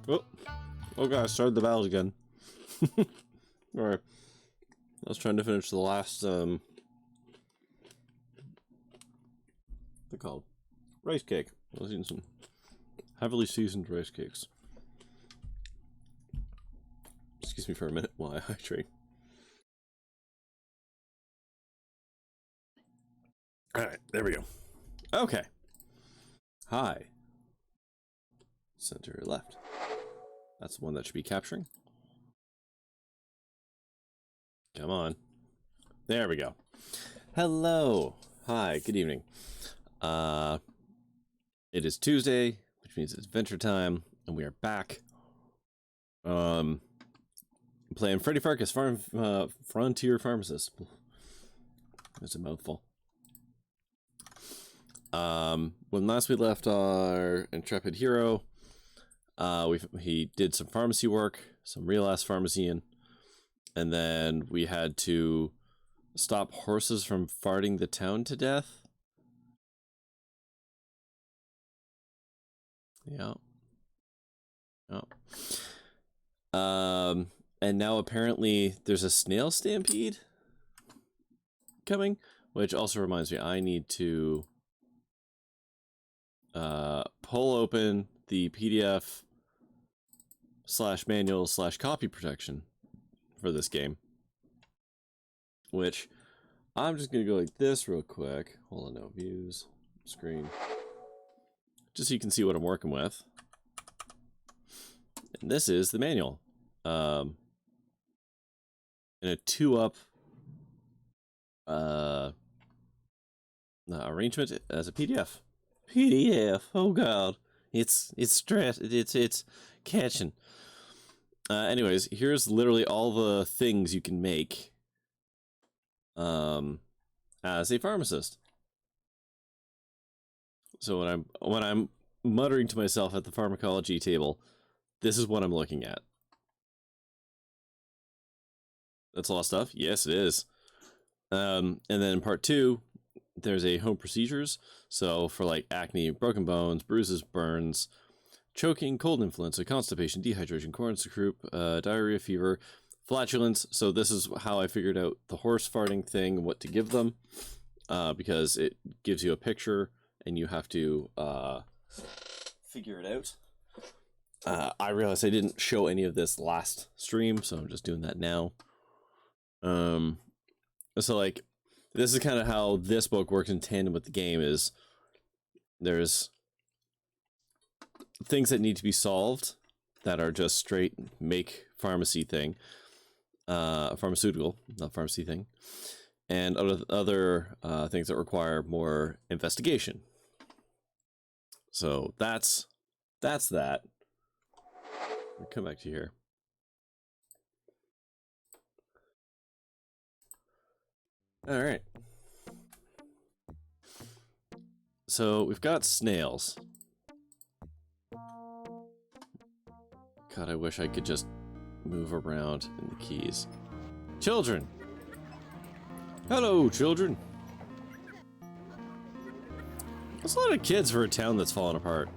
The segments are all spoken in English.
Oh, God, I started the battles again. Alright. I was trying to finish the last, what's it called? Rice cake. I was eating some heavily seasoned rice cakes. Excuse me for a minute while I hydrate. Alright, there we go. Okay. Hi. Center left. That's the one that should be capturing. Come on. There we go. Hello. Hi, good evening. It is Tuesday, which means it's adventure time, and we are back. Playing Freddy Pharkas, Frontier Pharmacist. It's a mouthful. When last we left our intrepid hero, he did some pharmacy work, some real-ass pharmacying, and then we had to stop horses from farting the town to death. Yeah. Oh. And now apparently there's a snail stampede coming, which also reminds me I need to pull open the PDF / manual / copy protection for this game, which I'm just gonna go like this real quick. Hold on, no views, screen, just so you can see what I'm working with. And this is the manual, in a 2-up arrangement as a PDF. Oh god, it's catching. Anyways, here's literally all the things you can make as a pharmacist. So when I'm muttering to myself at the pharmacology table, this is what I'm looking at. That's a lot of stuff. Yes, it is. And then in part 2, there's a home procedures. So for like acne, broken bones, bruises, burns, choking, cold influenza, constipation, dehydration, corns croup, diarrhea, fever, flatulence. So this is how I figured out the horse farting thing, what to give them, because it gives you a picture and you have to figure it out. I realized I didn't show any of this last stream, so I'm just doing that now. So like, this is kind of how this book works in tandem with the game. Is there's things that need to be solved that are just straight make pharmacy thing, pharmaceutical, not pharmacy thing, and other things that require more investigation. So that's that. I'll come back to here. All right. So we've got snails. God, I wish I could just move around in the keys. Children! Hello, children! That's a lot of kids for a town that's falling apart.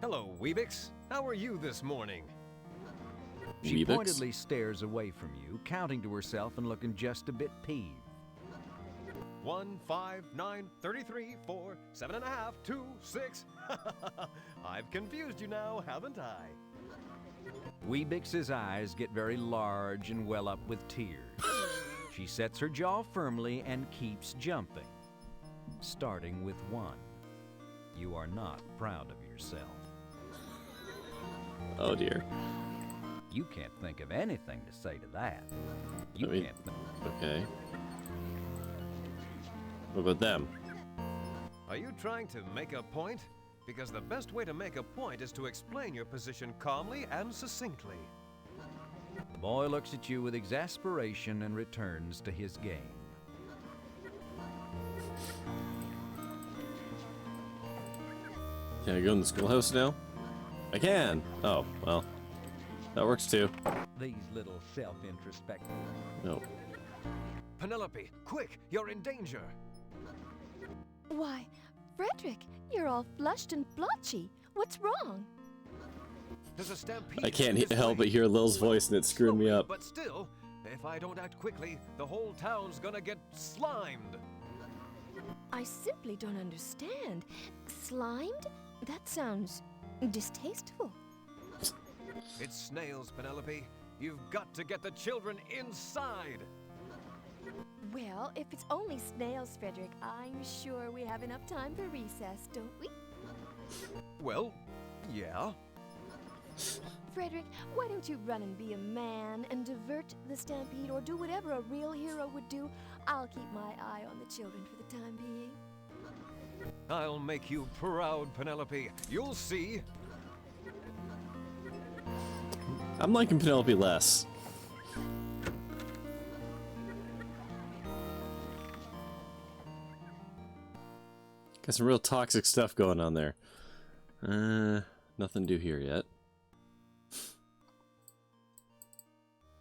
Hello, Weebix. How are you this morning? She Weebix? pointedly stares away from you, counting to herself and looking just a bit peeved. 1, 5, 9, 33, 4, 7.5, 2, 6. I've confused you now, haven't I? Weebix's eyes get very large and well up with tears. She sets her jaw firmly and keeps jumping. Starting with 1. You are not proud of yourself. Oh dear. You can't think of anything to say to that. You can't think. Okay. What about them? Are you trying to make a point? Because the best way to make a point is to explain your position calmly and succinctly. The boy looks at you with exasperation and returns to his game. Can I go in the schoolhouse now? I can! Oh, well. That works too. These little self-introspective. No. Penelope, quick! You're in danger! Why, Frederick, you're all flushed and blotchy. What's wrong? There's a stampede. I can't this help way. but hear Lil's voice, and it's screwing me Slowly, up. But still, if I don't act quickly, the whole town's gonna get slimed. I simply don't understand. Slimed? That sounds distasteful. It's snails, Penelope. You've got to get the children inside. Well, if it's only snails, Frederick, I'm sure we have enough time for recess, don't we? Well, yeah. Frederick, why don't you run and be a man and divert the stampede or do whatever a real hero would do? I'll keep my eye on the children for the time being. I'll make you proud, Penelope. You'll see. I'm liking Penelope less. Got some real toxic stuff going on there. Nothing to do here yet.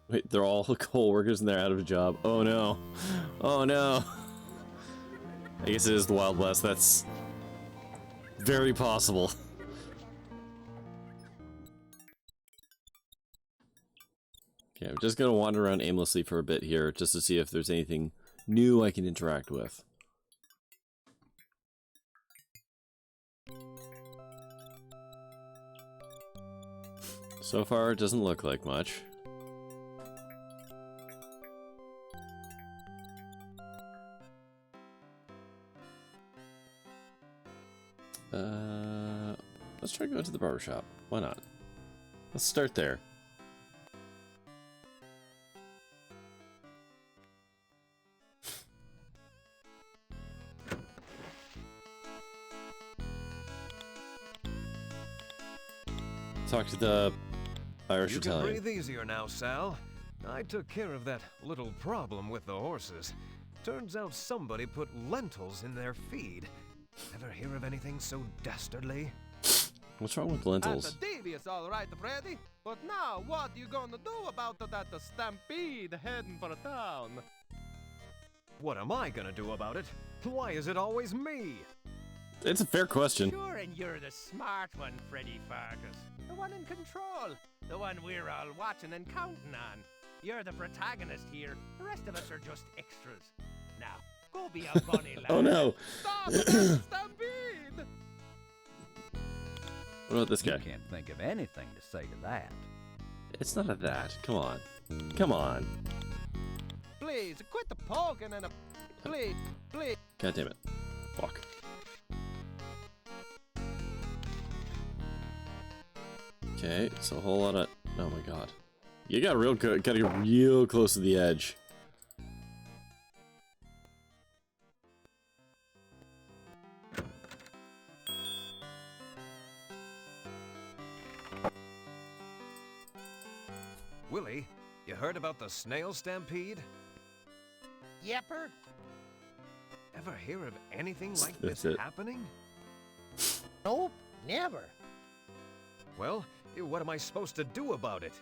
Wait, they're all co-workers and they're out of a job. Oh no. Oh no. I guess it is the Wild West. That's very possible. Okay, I'm just gonna wander around aimlessly for a bit here, just to see if there's anything new I can interact with. So far, it doesn't look like much. Let's try going to the barbershop. Why not? Let's start there. Talk to the Irish You can Italian. breathe easier now, Sal. I took care of that little problem with the horses. Turns out somebody put lentils in their feed. Ever hear of anything so dastardly? What's wrong with lentils? That's devious, all right, Freddy. But now, what you gonna do about that stampede heading for town? What am I gonna do about it? Why is it always me? It's a fair question. Sure, and you're the smart one, Freddy Pharkas. The one in control. The one we're all watching and counting on. You're the protagonist here. The rest of us are just extras. Now, go be a bunny lad. Oh no! Stop that stampede! What about this guy? You can't think of anything to say to that. It's not a that. Come on. Come on. Please, quit the poking and please, please. God damn it. Walk. Okay, so a whole lot of... Oh my god. You got real good. Gotta get real close to the edge. Willie, you heard about the snail stampede? Yepper. Ever hear of anything like That's this it. happening? Nope, never. Well, what am I supposed to do about it?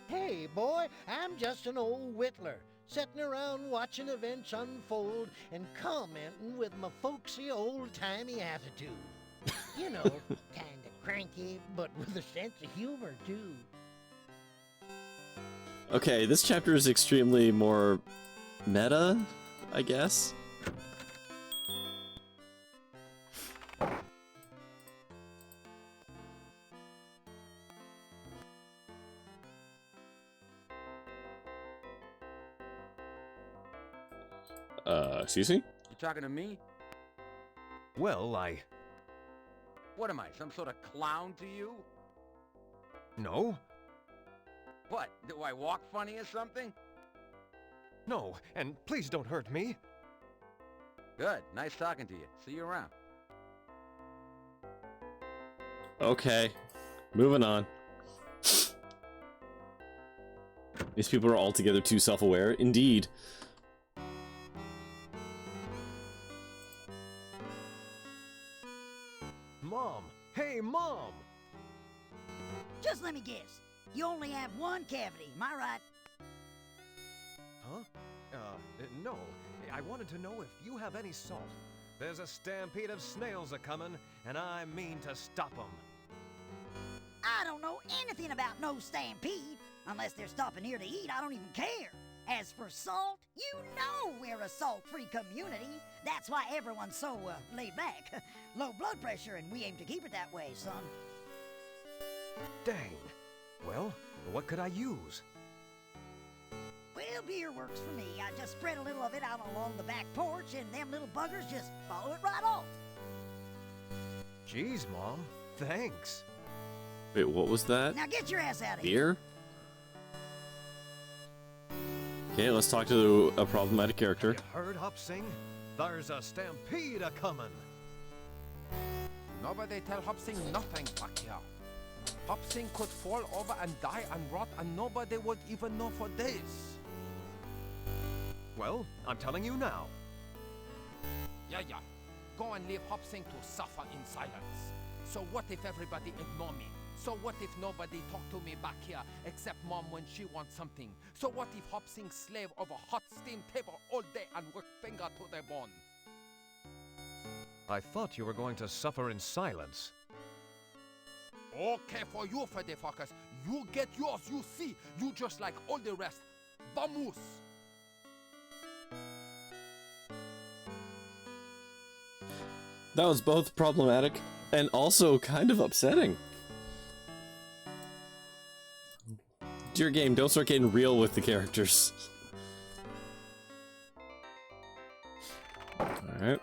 Hey, boy, I'm just an old whittler, sitting around watching events unfold and commenting with my folksy old-timey attitude. You know, kinda cranky, but with a sense of humor, too. Okay, this chapter is extremely more meta, I guess. Excuse me? You talking to me? Well, What am I, some sort of clown to you? No. What, do I walk funny or something? No, and please don't hurt me. Good, nice talking to you. See you around. Okay. Moving on. These people are altogether too self-aware. Indeed. Mom! Hey, Mom! Just let me guess. You only have one cavity, am I right? Huh? No. I wanted to know if you have any salt. There's a stampede of snails a-comin', and I mean to stop 'em. I don't know anything about no stampede. Unless they're stopping here to eat, I don't even care. As for salt, you know we're a salt-free community. That's why everyone's so, laid back. Low blood pressure, and we aim to keep it that way, son. Dang. Well, what could I use? Well, beer works for me. I just spread a little of it out along the back porch, and them little buggers just follow it right off. Jeez, Mom. Thanks. Wait, what was that? Now get your ass out of here. Beer? Okay, let's talk to a problematic character. You heard Hop sing? There's a stampede a-comin'. Nobody tell Hopsing nothing back here. Hopsing could fall over and die and rot, and nobody would even know for days. Well, I'm telling you now. Yeah. Go and leave Hopsing to suffer in silence. So what if everybody ignore me? So what if nobody talk to me back here except Mom when she wants something? So what if Hopsing slave over hot steam table all day and work finger to the bone? I thought you were going to suffer in silence. Okay for you, Freddy Pharkas. You get yours, you see. You just like all the rest. Vamos! That was both problematic and also kind of upsetting. Dear game, don't start getting real with the characters. Alright.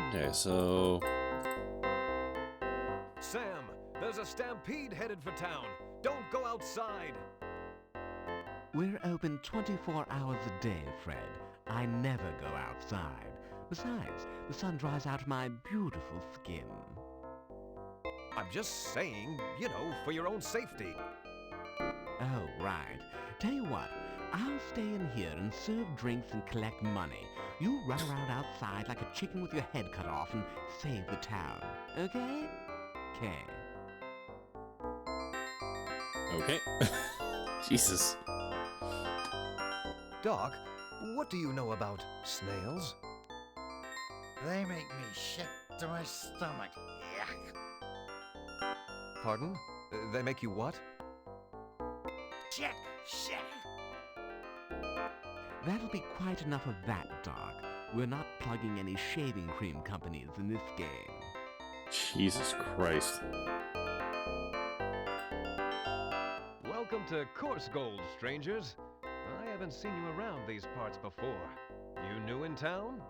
Okay, so... Sam, there's a stampede headed for town. Don't go outside. We're open 24 hours a day, Fred. I never go outside. Besides, the sun dries out my beautiful skin. I'm just saying, you know, for your own safety. Oh, right. Tell you what, I'll stay in here and serve drinks and collect money. You run around outside like a chicken with your head cut off and save the town. Okay? Okay. Okay. Jesus. Doc, what do you know about snails? They make me sick to my stomach. Yuck. Pardon? They make you what? Sick. That'll be quite enough of that, Doc. We're not plugging any shaving cream companies in this game. Jesus Christ. Welcome to Course Gold, strangers. I haven't seen you around these parts before. You new in town?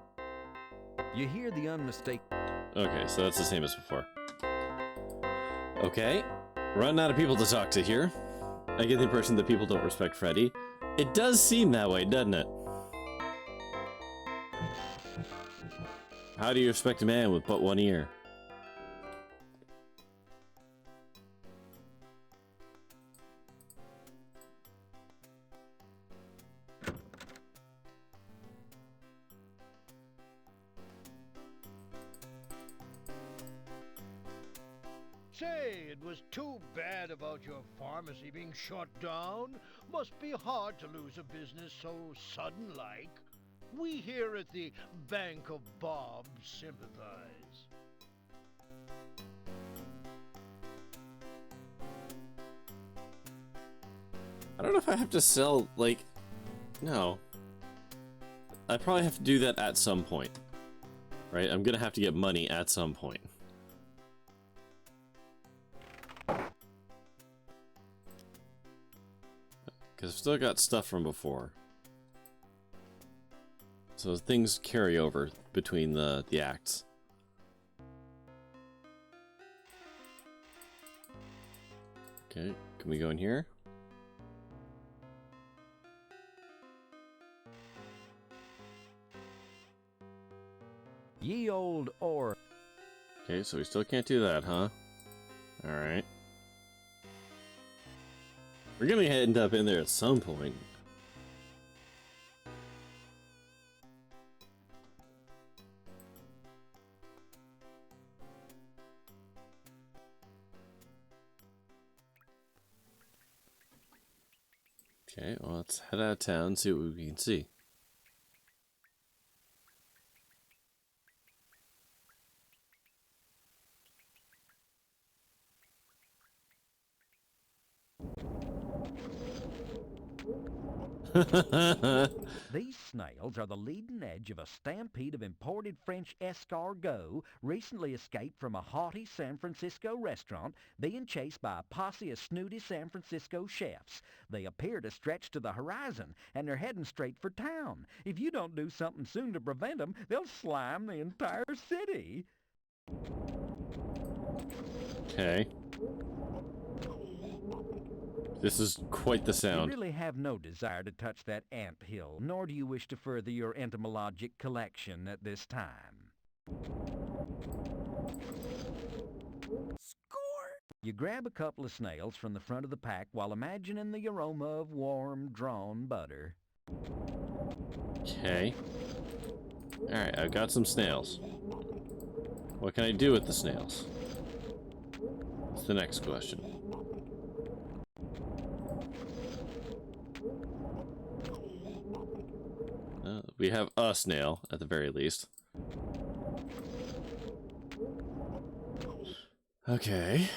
You hear the unmistakable. Okay, so that's the same as before. Okay. Running out of people to talk to here. I get the impression that people don't respect Freddy. It does seem that way, doesn't it? How do you respect a man with but one ear? Say, it was too bad about your pharmacy being shut down. Must be hard to lose a business so sudden-like. We here at the Bank of Bob sympathize. I don't know if I have to sell, like... No. I probably have to do that at some point. Right? I'm gonna have to get money at some point. Because I've still got stuff from before. So things carry over between the acts. Okay, can we go in here? Ye old or. Okay, so we still can't do that, huh? Alright. We're gonna end up in there at some point. Okay, well, let's head out of town and see what we can see. These snails are the leading edge of a stampede of imported French escargot recently escaped from a haughty San Francisco restaurant being chased by a posse of snooty San Francisco chefs. They appear to stretch to the horizon, and they're heading straight for town. If you don't do something soon to prevent them, they'll slime the entire city. Okay. This is quite the sound. You really have no desire to touch that ant hill, nor do you wish to further your entomologic collection at this time. Score! You grab a couple of snails from the front of the pack while imagining the aroma of warm, drawn butter. Okay. Alright, I've got some snails. What can I do with the snails? That's the next question. We have a snail, at the very least. Okay.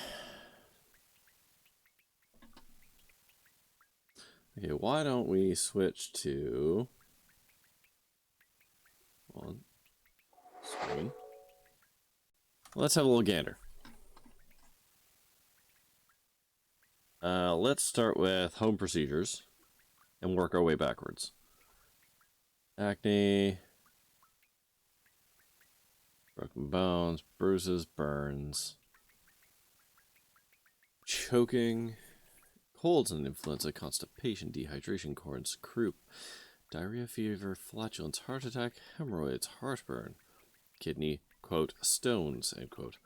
Okay, why don't we switch to... on screen. Let's have a little gander. Let's start with home procedures and work our way backwards. Acne, broken bones, bruises, burns, choking, colds and influenza, constipation, dehydration, corns, croup, diarrhea, fever, flatulence, heart attack, hemorrhoids, heartburn, kidney, quote, stones, end quote,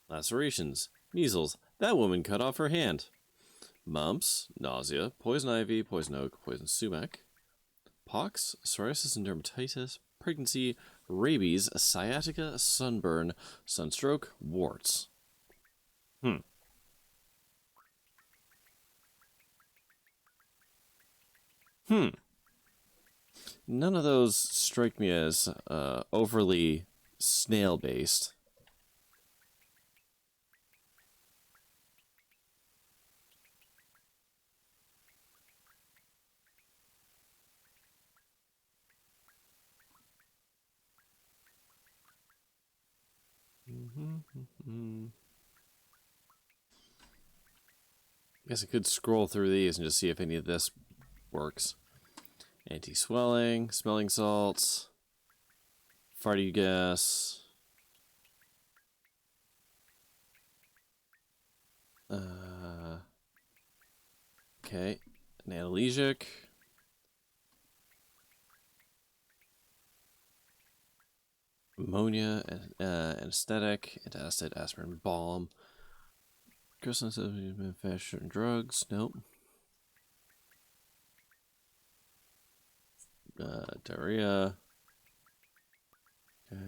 lacerations, measles, that woman cut off her hand, mumps, nausea, poison ivy, poison oak, poison sumac, pox, psoriasis and dermatitis, pregnancy, rabies, sciatica, sunburn, sunstroke, warts. None of those strike me as overly snail-based. I guess I could scroll through these and just see if any of this works. Anti-swelling, smelling salts, farty gas, okay, an analgesic, ammonia, anesthetic, antacid, aspirin, balm, manufactured certain drugs, nope. Diarrhea. Okay.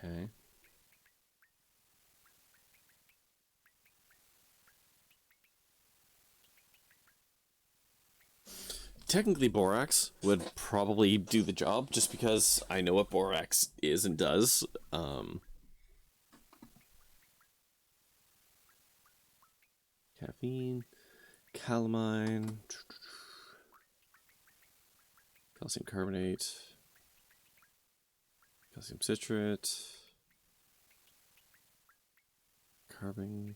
Okay. Technically, borax would probably do the job, just because I know what borax is and does. Caffeine, calamine, calcium carbonate, calcium citrate, carbon,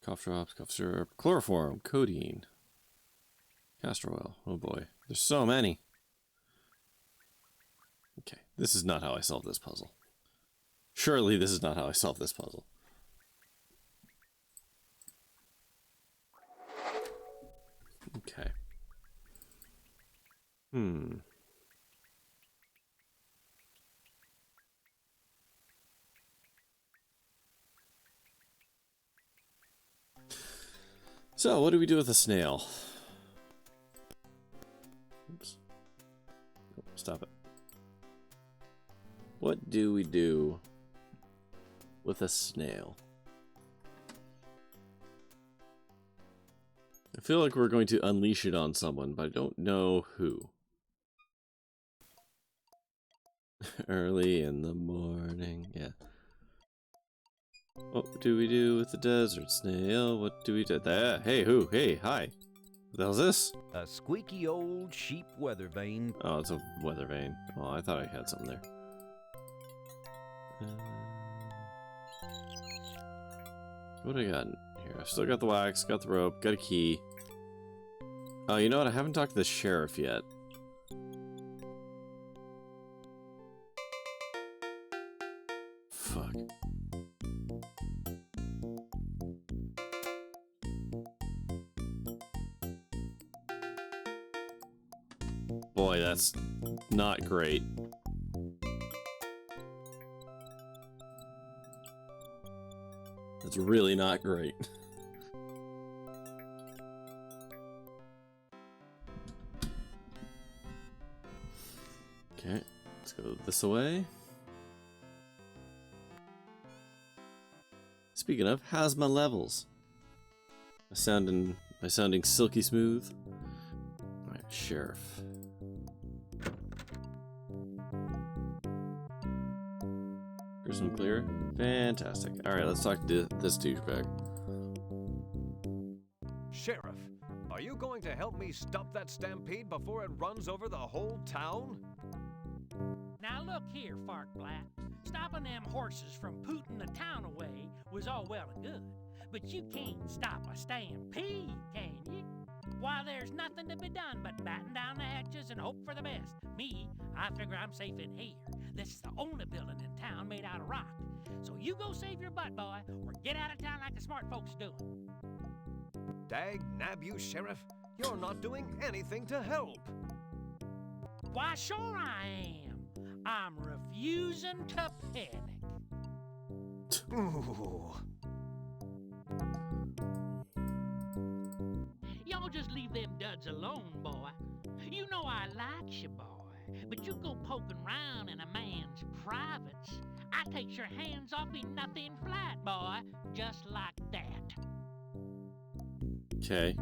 cough drops, cough syrup, chloroform, codeine, castor oil. Oh boy, there's so many. Okay, this is not how I solve this puzzle. Surely this is not how I solve this puzzle. Okay. So, what do we do with a snail? Oops. Oh, stop it. What do we do with a snail? I feel like we're going to unleash it on someone, but I don't know who. Early in the morning, yeah. What do we do with the desert snail? What do we do? There. Hey, who? Hey, hi. What the hell's this? A squeaky old sheep weather vane. Oh, it's a weather vane. Oh, I thought I had something there. What do I got in here? I've still got the wax, got the rope, got a key. Oh, you know what? I haven't talked to the sheriff yet. Fuck. Boy, that's not great. That's really not great. Okay, let's go this way. Speaking of, how's my levels? Am I sounding silky smooth? Alright, sheriff. Person clear. Fantastic. Alright, let's talk to this douchebag. Sheriff, are you going to help me stop that stampede before it runs over the whole town? Now look here, Farkblatt. Stopping them horses from pooting the town away was all well and good, but you can't stop a stampede, can you? Why, there's nothing to be done but batten down the hatches and hope for the best. Me, I figure I'm safe in here. This is the only building in town made out of rock. So you go save your butt, boy, or get out of town like the smart folks do. Dag nab you, Sheriff. You're not doing anything to help. Why, sure I am. I'm refusing to panic. Ooh. Y'all just leave them duds alone, boy. You know I like you, boy, but you go poking around in a man's privates. I takes your hands off me nothing flat, boy, just like that. Okay.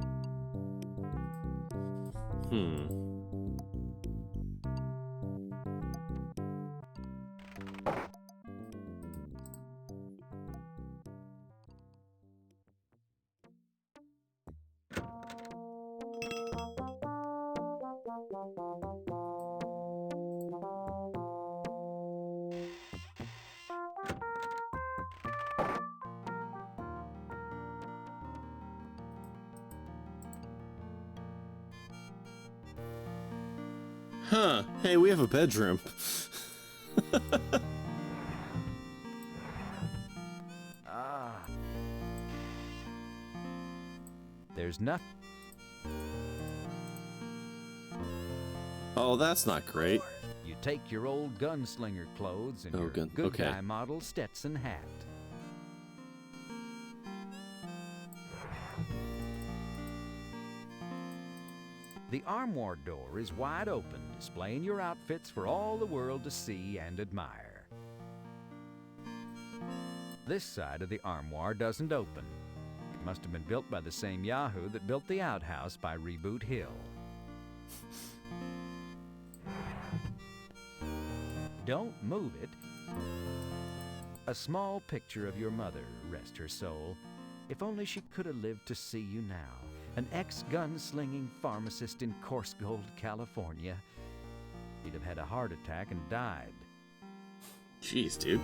Huh. Hey, we have a bedroom. There's nothing. Oh, that's not great. You take your old gunslinger clothes and your good okay. guy model Stetson hat. The armoire door is wide open, displaying your outfits for all the world to see and admire. This side of the armoire doesn't open. It must have been built by the same Yahoo that built the outhouse by Reboot Hill. Don't move it. A small picture of your mother, rest her soul. If only she could have lived to see you now. An ex-gun-slinging pharmacist in Coarse Gold, California. He'd have had a heart attack and died. Jeez, dude.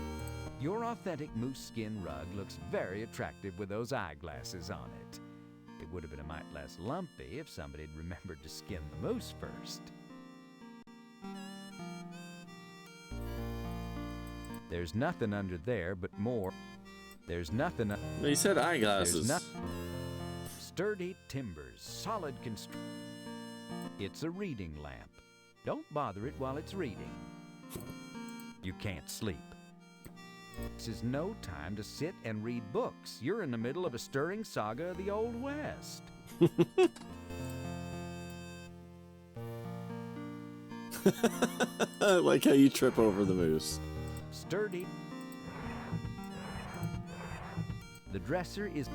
Your authentic moose skin rug looks very attractive with those eyeglasses on it. It would have been a mite less lumpy if somebody had remembered to skin the moose first. There's nothing under there but more. There's nothing. He said eyeglasses. Sturdy timbers, solid construction. It's a reading lamp. Don't bother it while it's reading. You can't sleep. This is no time to sit and read books. You're in the middle of a stirring saga of the Old West. I like how you trip over the moose. Sturdy. The dresser is...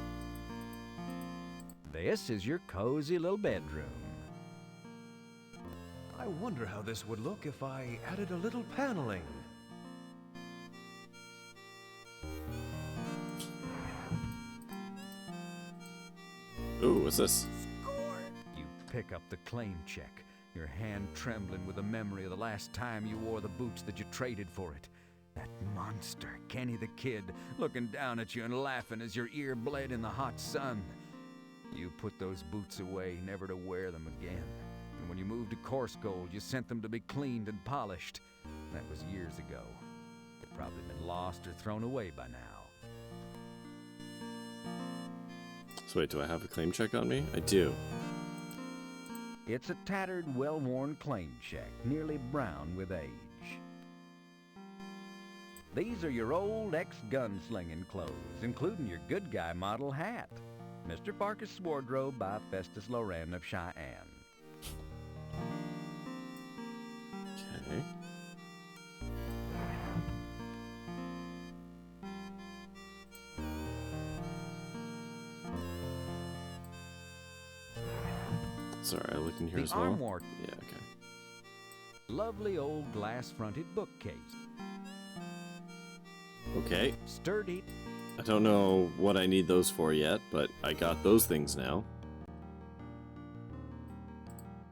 This is your cozy little bedroom. I wonder how this would look if I added a little paneling. Ooh, what's this? You pick up the claim check, your hand trembling with the memory of the last time you wore the boots that you traded for it. That monster, Kenny the Kid, looking down at you and laughing as your ear bled in the hot sun. You put those boots away, never to wear them again. And when you moved to Coarse Gold, you sent them to be cleaned and polished. That was years ago. They've probably been lost or thrown away by now. So wait, do I have a claim check on me? I do. It's a tattered, well-worn claim check, nearly brown with age. These are your old ex-gunslinging clothes, including your good guy model hat. Mr. Pharkas' wardrobe by Festus Loren of Cheyenne. Okay. Sorry, I looked in here as well. Armoire. Yeah, okay. Lovely old glass-fronted bookcase. Okay. Sturdy. I don't know what I need those for yet, but I got those things now.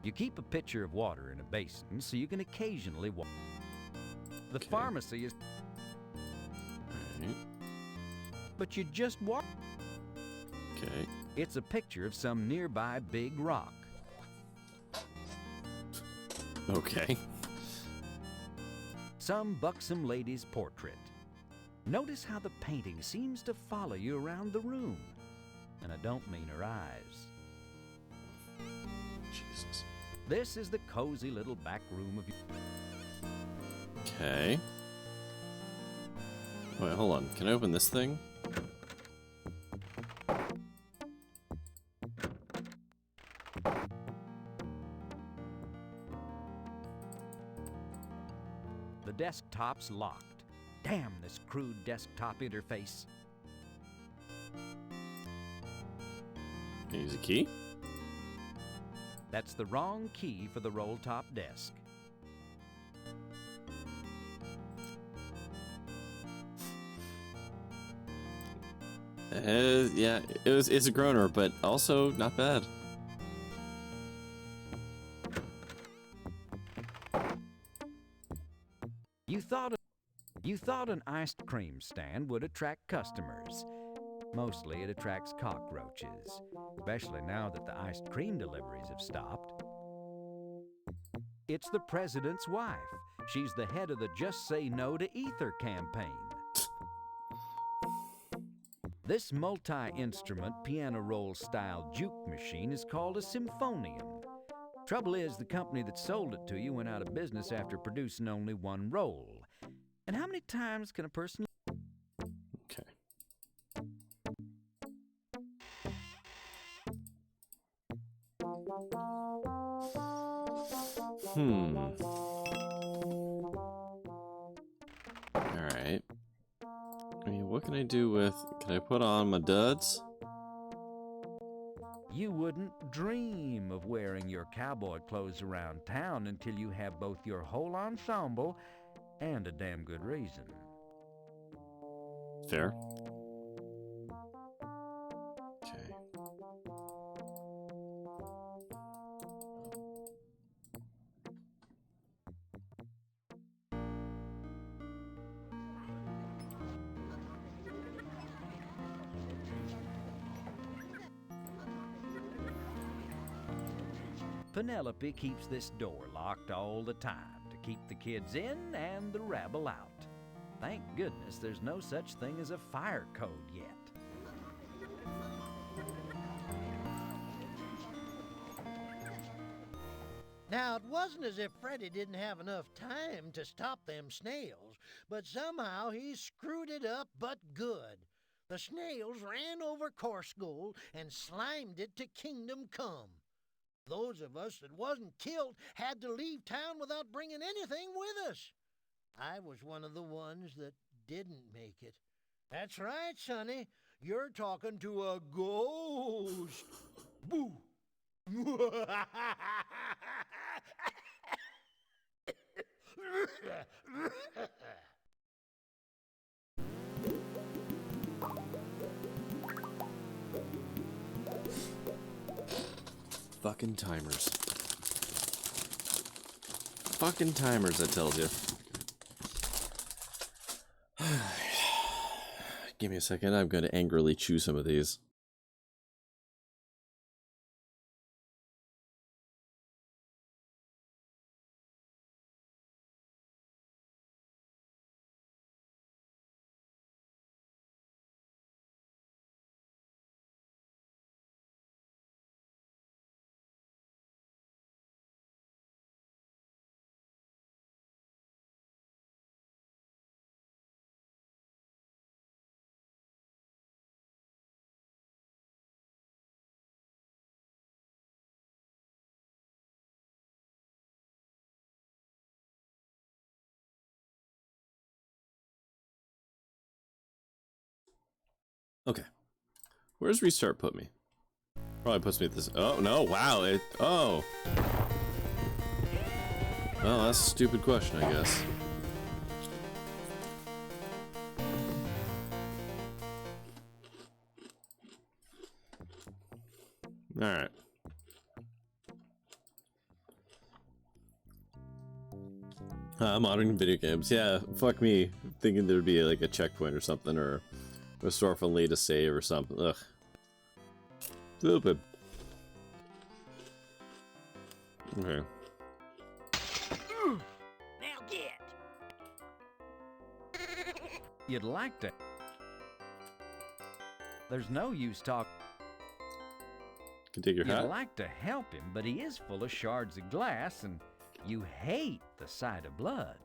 You keep a pitcher of water in a basin so you can occasionally walk. The Okay. pharmacy is... Alright. But you just walk. Okay. It's a picture of some nearby big rock. Okay. Some buxom lady's portrait. Notice how the painting seems to follow you around the room. And I don't mean her eyes. Jesus. This is the cozy little back room of... Okay. Wait, hold on. Can I open this thing? The desktop's locked. Damn this crude desktop interface. Can I use a key? That's the wrong key for the roll-top desk. Yeah, it's a groaner, but also not bad. You thought an ice cream stand would attract customers. Mostly it attracts cockroaches, especially now that the iced cream deliveries have stopped. It's the president's wife. She's the head of the Just Say No to Ether campaign. This multi-instrument piano roll style juke machine is called a symphonium. Trouble is, the company that sold it to you went out of business after producing only one roll. And how many times can a person... Okay. Alright. I mean, what can I do with... Can I put on my duds? You wouldn't dream of wearing your cowboy clothes around town until you have both your whole ensemble and a damn good reason. Fair. Okay. Penelope keeps this door locked all the time to keep the kids in and the rabble out. Thank goodness there's no such thing as a fire code yet. Now, it wasn't as if Freddy didn't have enough time to stop them snails, but somehow he screwed it up but good. The snails ran over Coarse Gold and slimed it to Kingdom Come. Those of us that wasn't killed had to leave town without bringing anything with us. I was one of the ones that didn't make it. That's right, Sonny. You're talking to a ghost. Boo! Fucking timers. Fucking timers, I tells you. Give me a second, I'm going to angrily chew some of these. Okay. Where's restart put me? Probably puts me at this. Oh, no. Wow. Oh. Well, that's a stupid question, I guess. Alright. Modern video games. Yeah, fuck me. Thinking there'd be like a checkpoint or something, or restore from latest save or something. Ugh. Stupid. Okay. Now get. You'd like to. There's no use talking. Can take your hat. You'd like to help him, but he is full of shards of glass, and you hate the sight of blood.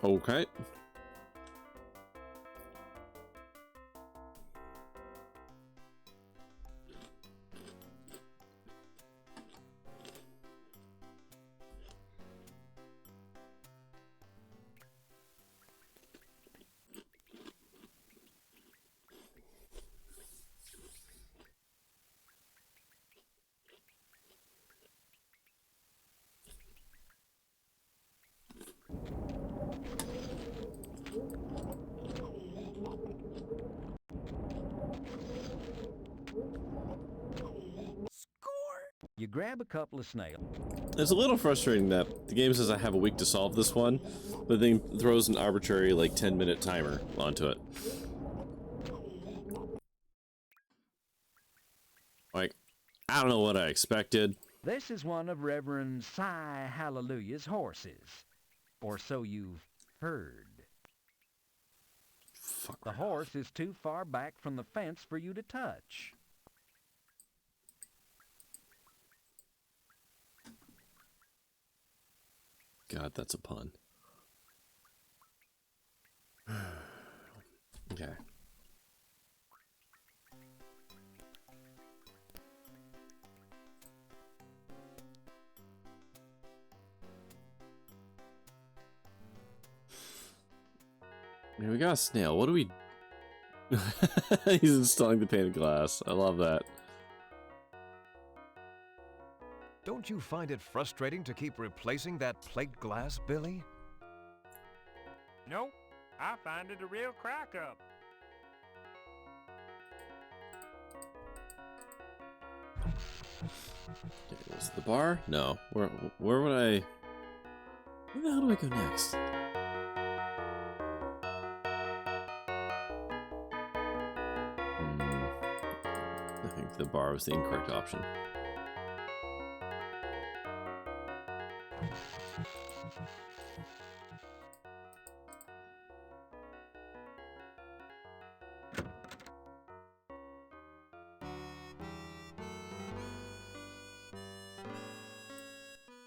Okay. You grab a couple of snails. It's a little frustrating that the game says I have a week to solve this one, but then throws an arbitrary, like, 10-minute timer onto it. Like, I don't know what I expected. This is one of Reverend Cy Hallelujah's horses. Or so you've heard. Fuck. The horse is too far back from the fence for you to touch. God, that's a pun. Okay. Here we got a snail. What do we... He's installing the pane of glass. I love that. Don't you find it frustrating to keep replacing that plate glass, Billy? Nope, I find it a real crack-up. Okay, is it the bar? No. Where would I... Where the hell do I go next? I think the bar was the incorrect option.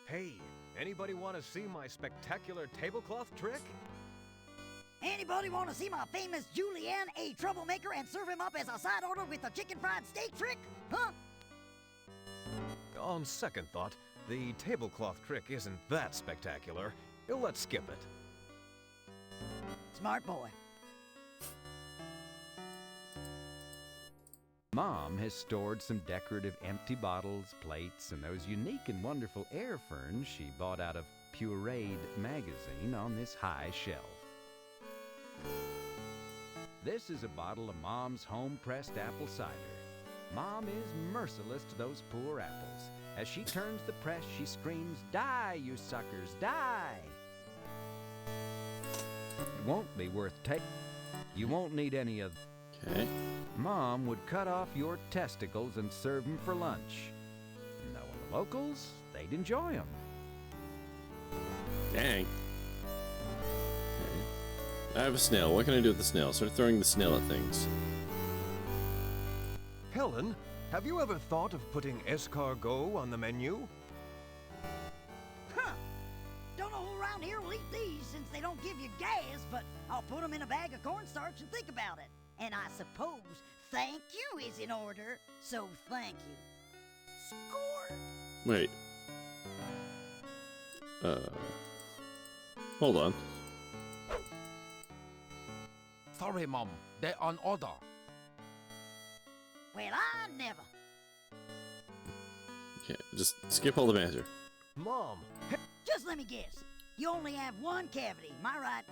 Hey, anybody want to see my spectacular tablecloth trick? Anybody want to see my famous Julianne a troublemaker and serve him up as a side order with a chicken fried steak trick? huh? On second thought, the tablecloth trick isn't that spectacular. Let's skip it. Smart boy. Mom has stored some decorative empty bottles, plates, and those unique and wonderful air ferns she bought out of Pureed magazine on this high shelf. This is a bottle of Mom's home-pressed apple cider. Mom is merciless to those poor apples. As she turns the press, she screams, "Die, you suckers, die!" It won't be worth taking. You won't need any of... Okay. Mom would cut off your testicles and serve them for lunch. Knowing the locals, they'd enjoy them. Dang. Okay. I have a snail. What can I do with the snail? Start throwing the snail at things. Helen, have you ever thought of putting escargot on the menu? Huh. Don't know who around here will eat these since they don't give you gas, but I'll put them in a bag of cornstarch and think about it. And I suppose thank you is in order, so thank you. Score! Wait. Hold on. Sorry, Mom. They're on order. Well, I never. Okay, just skip all the banter. Mom! Just let me guess. You only have one cavity, am I right?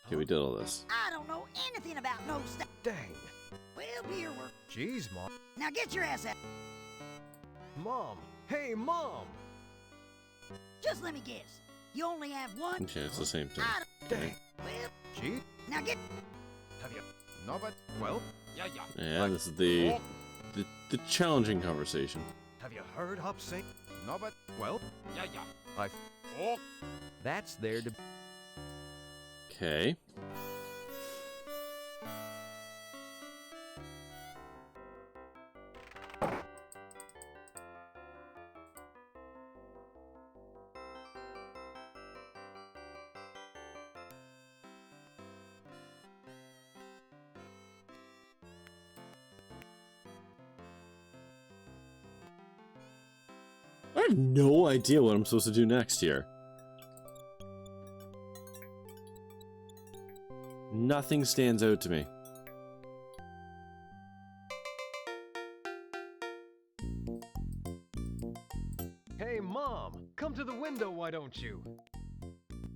Okay, we did all this. I don't know anything about no stuff. Dang. Well, here we're... Jeez, Mom. Now get your ass out. Mom! Hey, Mom! Just let me guess. You only have one... Okay, it's the same thing. I don't... Dang. Well, Gee. now get... Have you... No, but... Well, Yeah. Yeah, this is the challenging conversation. have you heard Hop say... No, but... Well, Yeah. I... Oh. That's there to... Okay. I have no idea what I'm supposed to do next here. Nothing stands out to me. Hey, Mom! Come to the window, why don't you?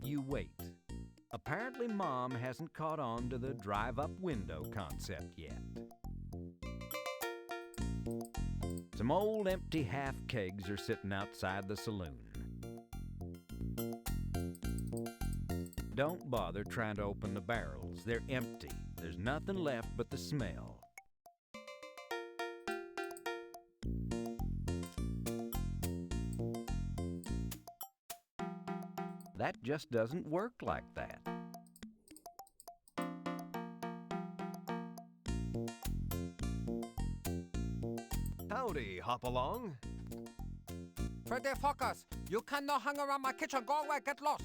You wait. Apparently, Mom hasn't caught on to the drive-up window concept yet. Some old empty half kegs are sitting outside the saloon. Don't bother trying to open the barrels. They're empty. There's nothing left but the smell. That just doesn't work like that. Howdy, Hop-along. Freddy Pharkas, you cannot hang around my kitchen. Go away, get lost.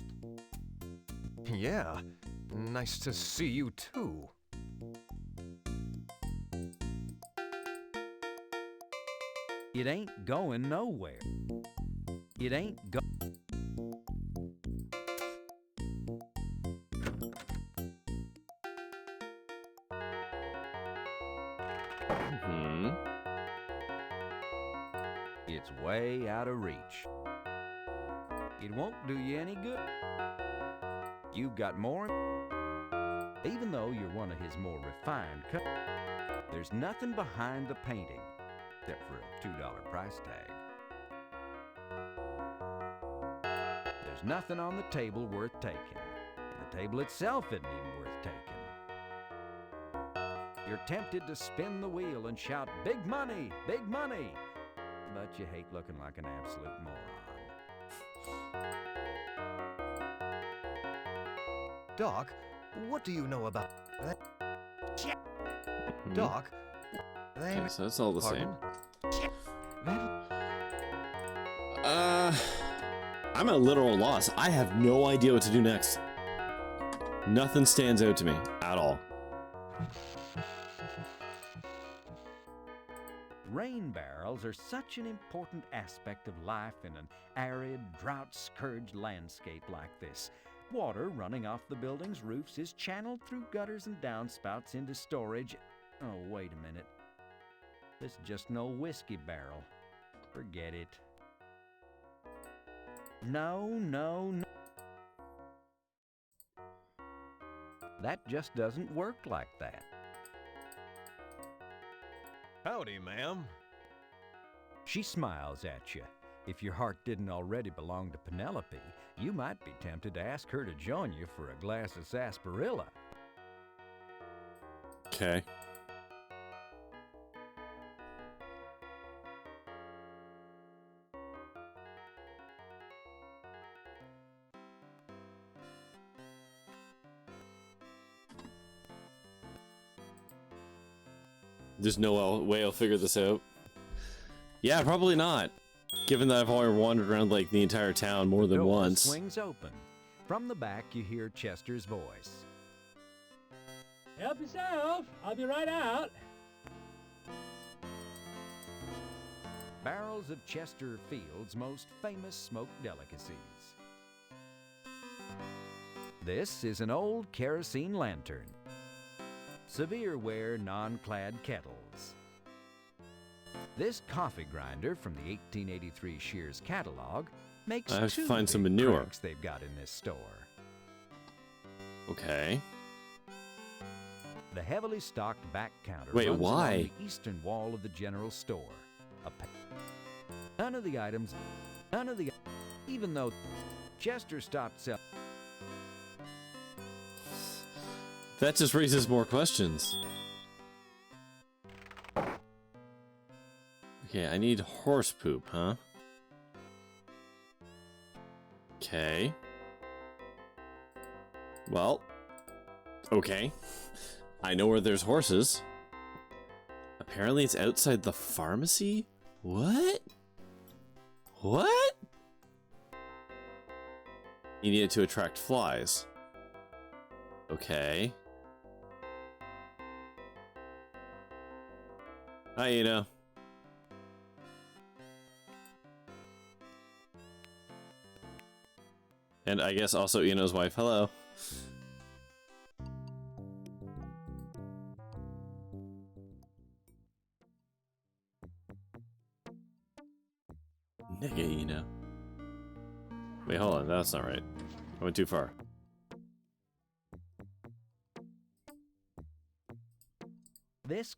Yeah, nice to see you too. It ain't going nowhere. It ain't go... It's way out of reach. It won't do you any good. You've got more. Even though you're one of his more refined there's nothing behind the painting except for a $2 price tag. There's nothing on the table worth taking. The table itself isn't even worth taking. You're tempted to spin the wheel and shout, "Big money! Big money!" But you hate looking like an absolute moron. Doc, what do you know about that? Doc, they... Okay, so that's all the Pardon? same. I'm at a literal loss. I have no idea what to do next. Nothing stands out to me at all. rain barrels are such an important aspect of life in an arid, drought-scourged landscape like this. Water running off the building's roofs is channeled through gutters and downspouts into storage. Oh, wait a minute. This is just an old whiskey barrel. Forget it. No. That just doesn't work like that. Howdy, ma'am. She smiles at you. If your heart didn't already belong to Penelope, you might be tempted to ask her to join you for a glass of sarsaparilla. Okay. There's no way I'll figure this out. Yeah, probably not. Given that I've already wandered around like the entire town more than Door once. Swings open. From the back, you hear Chester's voice. Help yourself. I'll be right out. Barrels of Chester Field's most famous smoked delicacies. This is an old kerosene lantern. Severe wear non-clad kettles. This coffee grinder from the 1883 Shears catalog makes I have to two find some big manure. cranks they've got in this store. Okay. The heavily stocked back counter Wait, runs why? along the eastern wall of the general store. None of the items, even though Chester stopped selling. That just raises more questions. Okay, I need horse poop, huh? Okay. Well, okay. I know where there's horses. Apparently it's outside the pharmacy? What? What? You need it to attract flies. Okay. Hi, Ina. And I guess also Ina's wife. Hello. Nigga, Ina. Wait, hold on. That's not right. I went too far. This.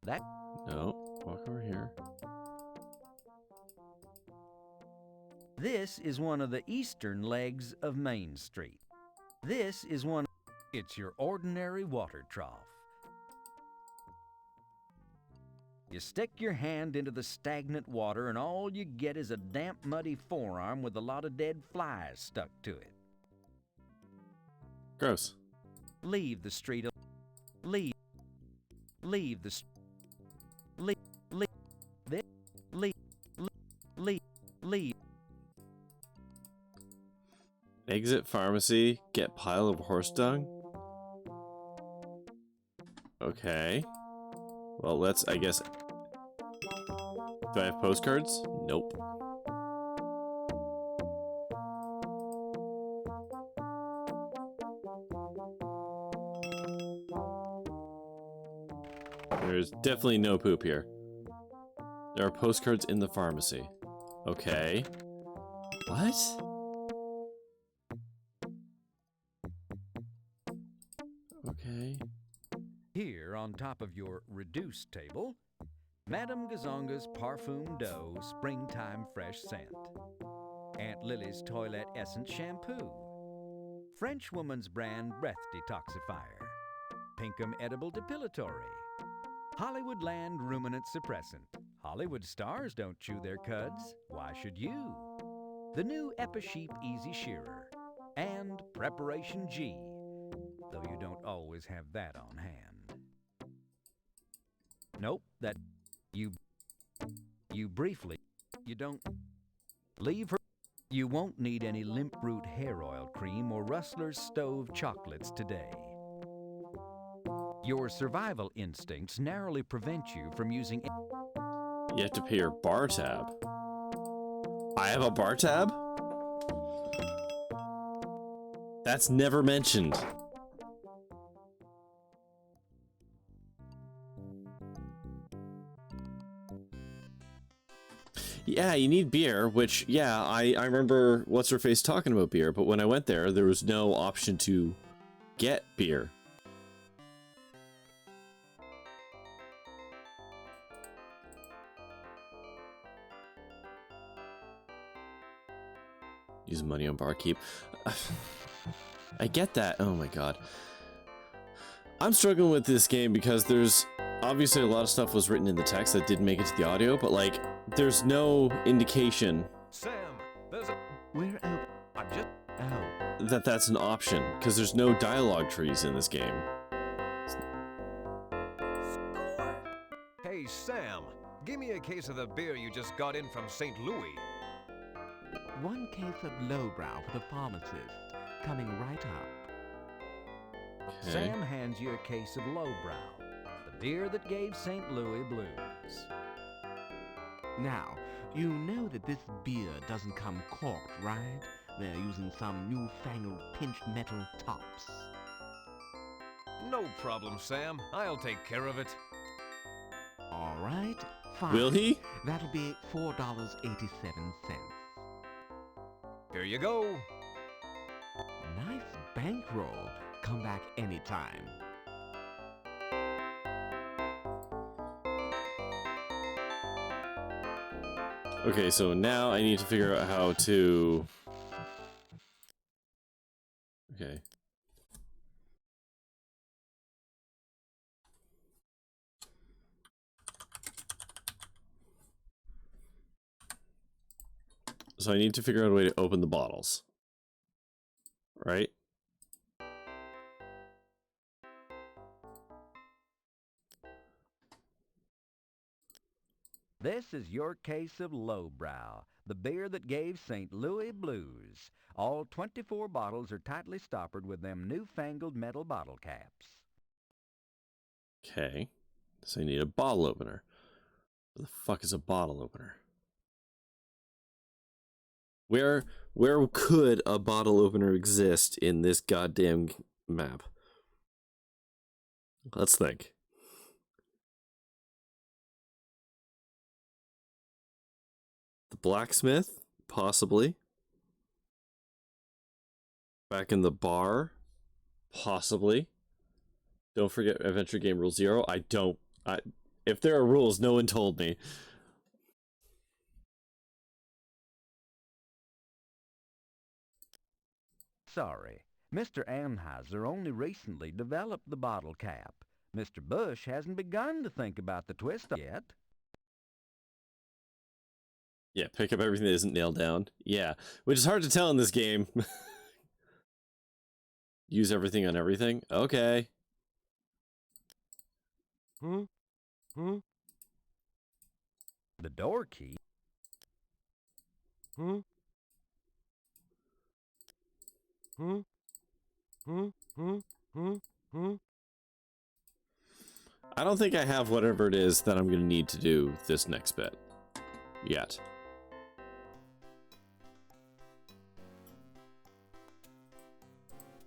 That. No. Walk over here. This is one of the eastern legs of Main Street. This is one. It's your ordinary water trough. You stick your hand into the stagnant water and all you get is a damp, muddy forearm with a lot of dead flies stuck to it. Gross. Leave the street. Leave the. Leave. Exit pharmacy. Get pile of horse dung. Okay. Well, let's, I guess. Do I have postcards? Nope. There's definitely no poop here. There are postcards in the pharmacy. Okay. What? Okay. Here on top of your reduced table, Madame Gazonga's Parfum D'Eau Springtime Fresh Scent, Aunt Lily's Toilette Essence Shampoo, French Woman's Brand Breath Detoxifier, Pinkham Edible Depilatory, Hollywood Land Ruminant Suppressant. Hollywood stars don't chew their cuds. Why should you? The new Episheep Easy Shearer, and Preparation G, though you don't always have that on hand. Nope, that you briefly, you don't leave her. You won't need any limp root hair oil cream or Rustler's Stove chocolates today. Your survival instincts narrowly prevent you from using... You have to pay your bar tab. I have a bar tab? That's never mentioned. Yeah, you need beer, which, yeah, I remember What's-Her-Face talking about beer, but when I went there, there was no option to get beer. Use money on barkeep. I get that. Oh my god. I'm struggling with this game because there's obviously a lot of stuff was written in the text that didn't make it to the audio, but like there's no indication Sam, there's a... We're out. I'm just... Oh. that that's an option because there's no dialogue trees in this game. Hey, Sam, give me a case of the beer you just got in from St. Louis. 1 case of lowbrow for the pharmacist. Coming right up. Okay. Sam hands you a case of lowbrow, the beer that gave St. Louis blues. Now, you know that this beer doesn't come corked, right? They're using some newfangled pinched metal tops. No problem, Sam. I'll take care of it. All right, fine. Will he? That'll be $4.87. Here you go. Nice bankroll. Come back anytime. Okay, so now I need to figure out how to... Okay. So I need to figure out a way to open the bottles. Right? This is your case of lowbrow, the beer that gave St. Louis blues. All 24 bottles are tightly stoppered with them newfangled metal bottle caps. Okay. So I need a bottle opener. What the fuck is a bottle opener? Where could a bottle opener exist in this goddamn map? Let's think. The blacksmith? Possibly. Back in the bar? Possibly. Don't forget Adventure Game Rule 0. If there are rules, no one told me. Sorry, Mr. Anheuser only recently developed the bottle cap. Mr. Bush hasn't begun to think about the twist yet. Yeah, pick up everything that isn't nailed down. Yeah, which is hard to tell in this game. Use everything on everything? Okay. The door key? I don't think I have whatever it is that I'm going to need to do this next bit. Yet.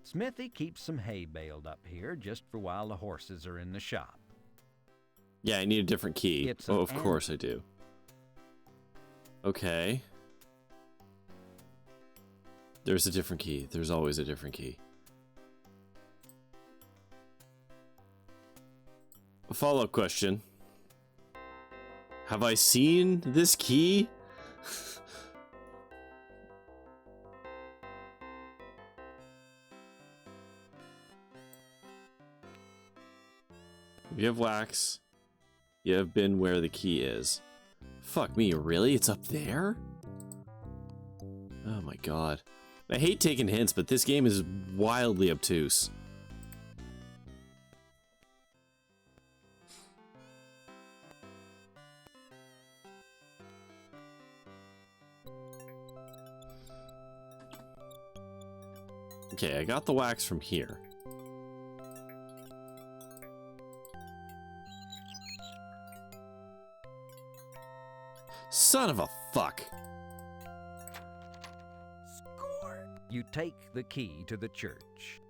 Smithy keeps some hay baled up here just for while the horses are in the shop. Yeah, I need a different key. It's Oh, an of course I do. Okay. There's a different key. There's always a different key. A follow-up question. Have I seen this key? If you have wax, you have been where the key is. Fuck me, really? It's up there? Oh my god. I hate taking hints, but this game is wildly obtuse. Okay, I got the wax from here. Son of a fuck. Score! You take the key to the church.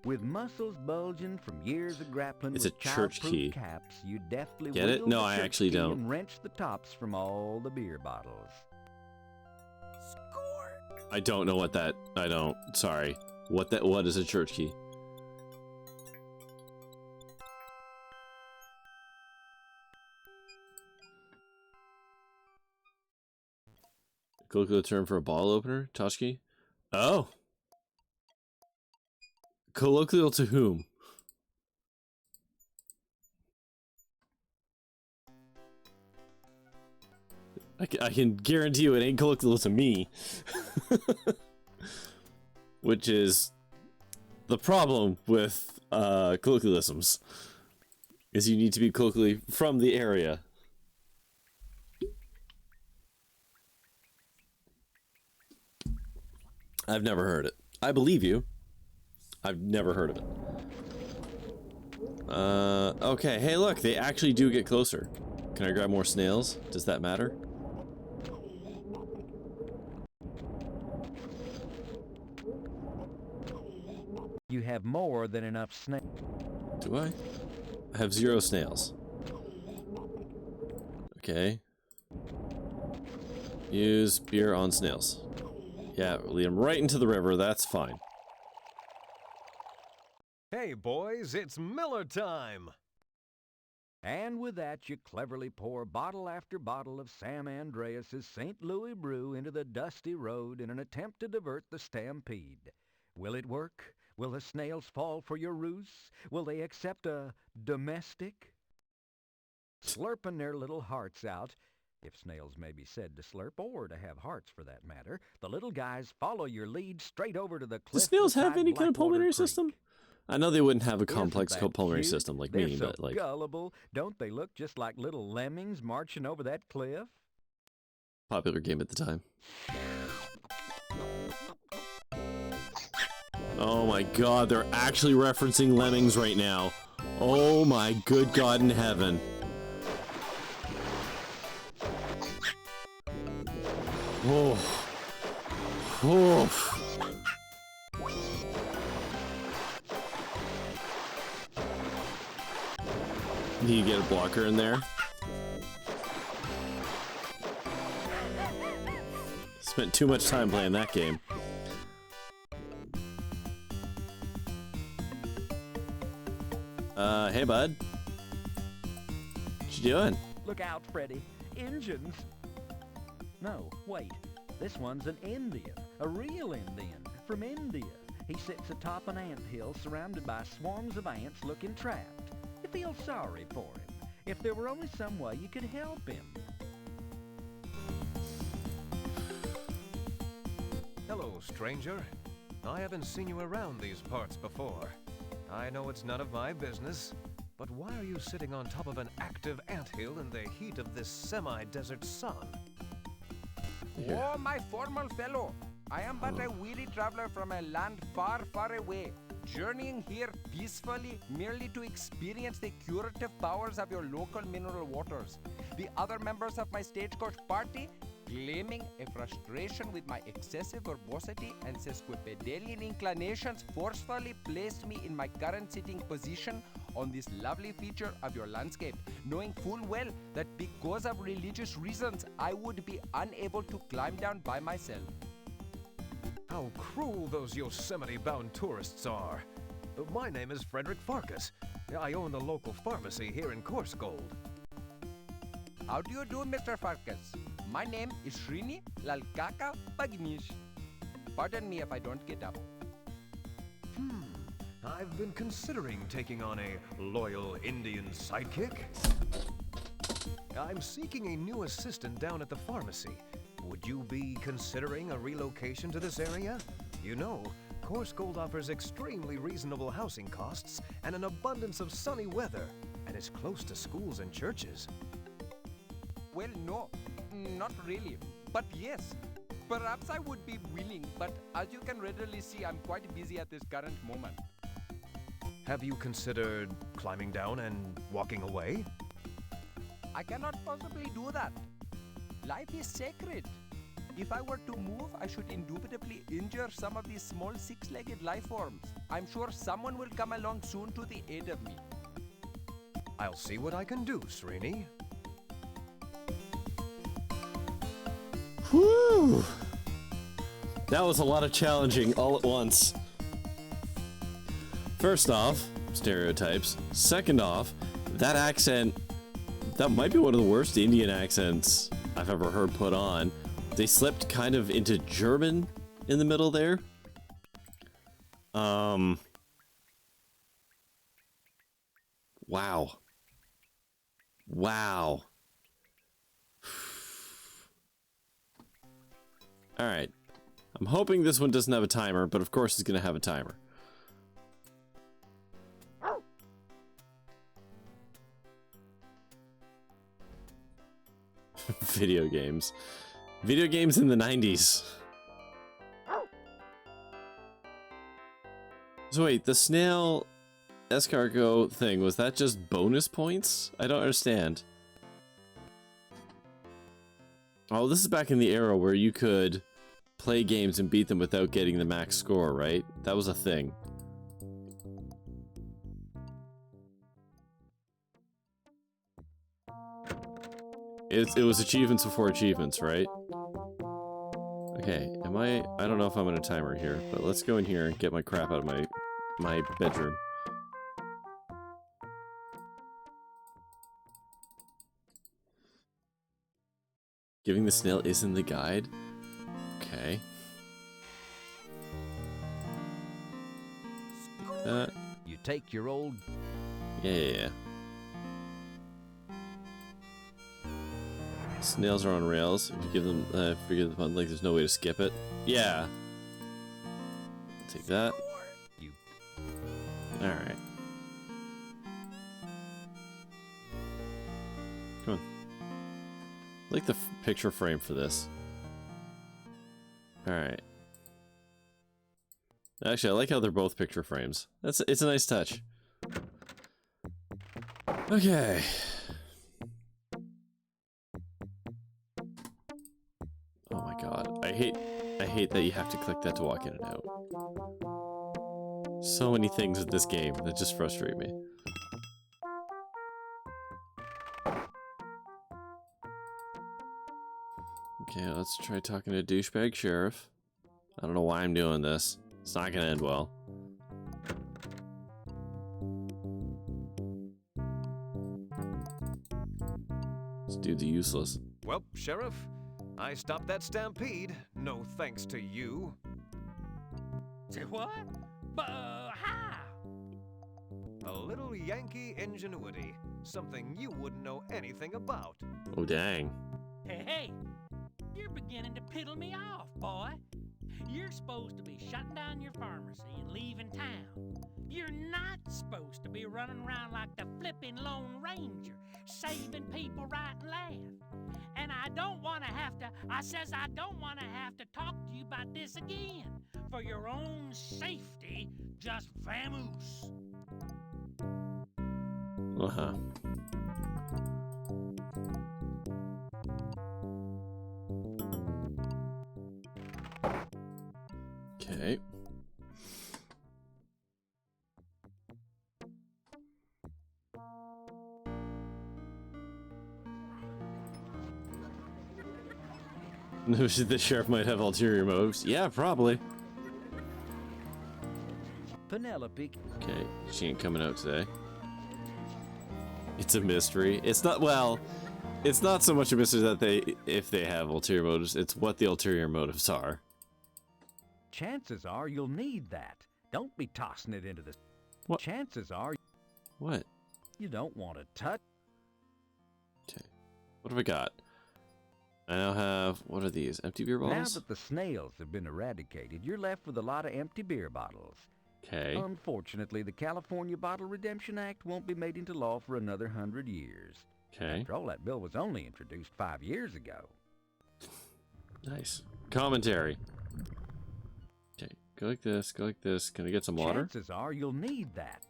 With muscles bulging from years of grappling It's a with church key. childproof caps, you deftly Get it? wheel No, the I church actually key don't. and wrench the tops from all the beer bottles. Score! I don't know what that. I don't. Sorry. What is a church key? Colloquial term for a bottle opener? Toshki? Oh. Colloquial to whom? I can guarantee you it ain't colloquial to me. Which is the problem with colloquialisms. Is you need to be colloquially from the area. I've never heard it. I believe you. I've never heard of it. Okay. Hey, look, they actually do get closer. Can I grab more snails? Does that matter? You have more than enough snails. Do I? I have 0 snails. Okay. Use beer on snails. Yeah, lead them right into the river. That's fine. Hey, boys, it's Miller time! And with that, you cleverly pour bottle after bottle of Sam Andreas's St. Louis brew into the dusty road in an attempt to divert the stampede. Will it work? Will the snails fall for your ruse? Will they accept a domestic? Slurping their little hearts out, if snails may be said to slurp, or to have hearts for that matter, the little guys follow your lead straight over to the Do cliff. snails have beside any kind of Blackwater pulmonary Creek. system? I know they wouldn't have a Isn't complex that pulmonary cute? system like They're me, so but like... gullible. Don't they look just like little lemmings marching over that cliff? Popular game at the time. Oh my god, they're actually referencing lemmings right now. Oh my good god in heaven. Oh. Oh. Need to get a blocker in there. Spent too much time playing that game. Hey bud. What you doing? Look out, Freddy. Injuns. No, wait. This one's an Indian. A real Indian. From India. He sits atop an anthill surrounded by swarms of ants looking trapped. You feel sorry for him. If there were only some way you could help him. Hello, stranger. I haven't seen you around these parts before. I know it's none of my business, but why are you sitting on top of an active anthill in the heat of this semi-desert sun? Yeah. Oh, my formal fellow, I am but a weary traveler from a land far, far away, journeying here peacefully merely to experience the curative powers of your local mineral waters. The other members of my stagecoach party, claiming a frustration with my excessive verbosity and sesquipedalian inclinations, forcefully placed me in my current sitting position on this lovely feature of your landscape, knowing full well that because of religious reasons, I would be unable to climb down by myself. How cruel those Yosemite-bound tourists are. My name is Freddy Pharkas. I own the local pharmacy here in Coarsegold. How do you do, Mr. Pharkas? My name is Srini Lalkaka Pagnish. Pardon me if I don't get up. I've been considering taking on a loyal Indian sidekick. I'm seeking a new assistant down at the pharmacy. Would you be considering a relocation to this area? You know, Coarsegold offers extremely reasonable housing costs and an abundance of sunny weather, and is close to schools and churches. Well, no, not really. But yes, perhaps I would be willing, but as you can readily see, I'm quite busy at this current moment. Have you considered climbing down and walking away? I cannot possibly do that. Life is sacred. If I were to move, I should indubitably injure some of these small six-legged life forms. I'm sure someone will come along soon to the aid of me. I'll see what I can do, Srini. Whew! That was a lot of challenging all at once. First off, stereotypes. Second off, that accent, that might be one of the worst Indian accents I've ever heard put on. They slipped kind of into German in the middle there. Wow. Wow. Alright. I'm hoping this one doesn't have a timer, but of course it's gonna have a timer. Video games. Video games in the 90s. So wait, the snail escargot thing, was that just bonus points? I don't understand. Oh, this is back in the era where you could play games and beat them without getting the max score, right? That was a thing. It was achievements before achievements, right? Okay, I don't know if I'm on a timer here, but let's go in here and get my crap out of my bedroom. Giving the snail is in the guide? Okay. You take your old... Yeah. Snails are on rails. If you give them, forget the pun, like there's no way to skip it. Yeah. Take that. Alright. Come on. I like the picture frame for this. Alright. Actually, I like how they're both picture frames. It's a nice touch. Okay. Oh my god. I hate that you have to click that to walk in and out. So many things with this game that just frustrate me. Okay, let's try talking to douchebag sheriff. I don't know why I'm doing this. It's not gonna end well. This dude's useless. Well, Sheriff, I stopped that stampede. No thanks to you. Say what? But how? A little Yankee ingenuity. Something you wouldn't know anything about. Oh, dang. Hey, you're beginning to piddle me off, boy. You're supposed to be shutting down your pharmacy and leaving town. You're not supposed to be running around like the flipping Lone Ranger, saving people right and left. And I don't want to have to, I don't want to have to talk to you about this again. For your own safety, just vamoose. Uh-huh. Okay. The sheriff might have ulterior motives. Yeah, probably. Penelope. Okay, she ain't coming out today. It's a mystery. It's not, well, it's not so much a mystery that if they have ulterior motives, it's what the ulterior motives are. Chances are you'll need that. Don't be tossing it into the... What? Chances are... What? You don't want to touch... Okay. What have I got? I now have, what are these? Empty beer Now bottles? that the snails have been eradicated, you're left with a lot of empty beer bottles. Okay. Unfortunately, the California Bottle Redemption Act won't be made into law for another 100 years. Okay. After all, that bill was only introduced 5 years ago. Nice. Commentary. Okay, go like this, go like this. Can I get some water? Chances are you'll need that.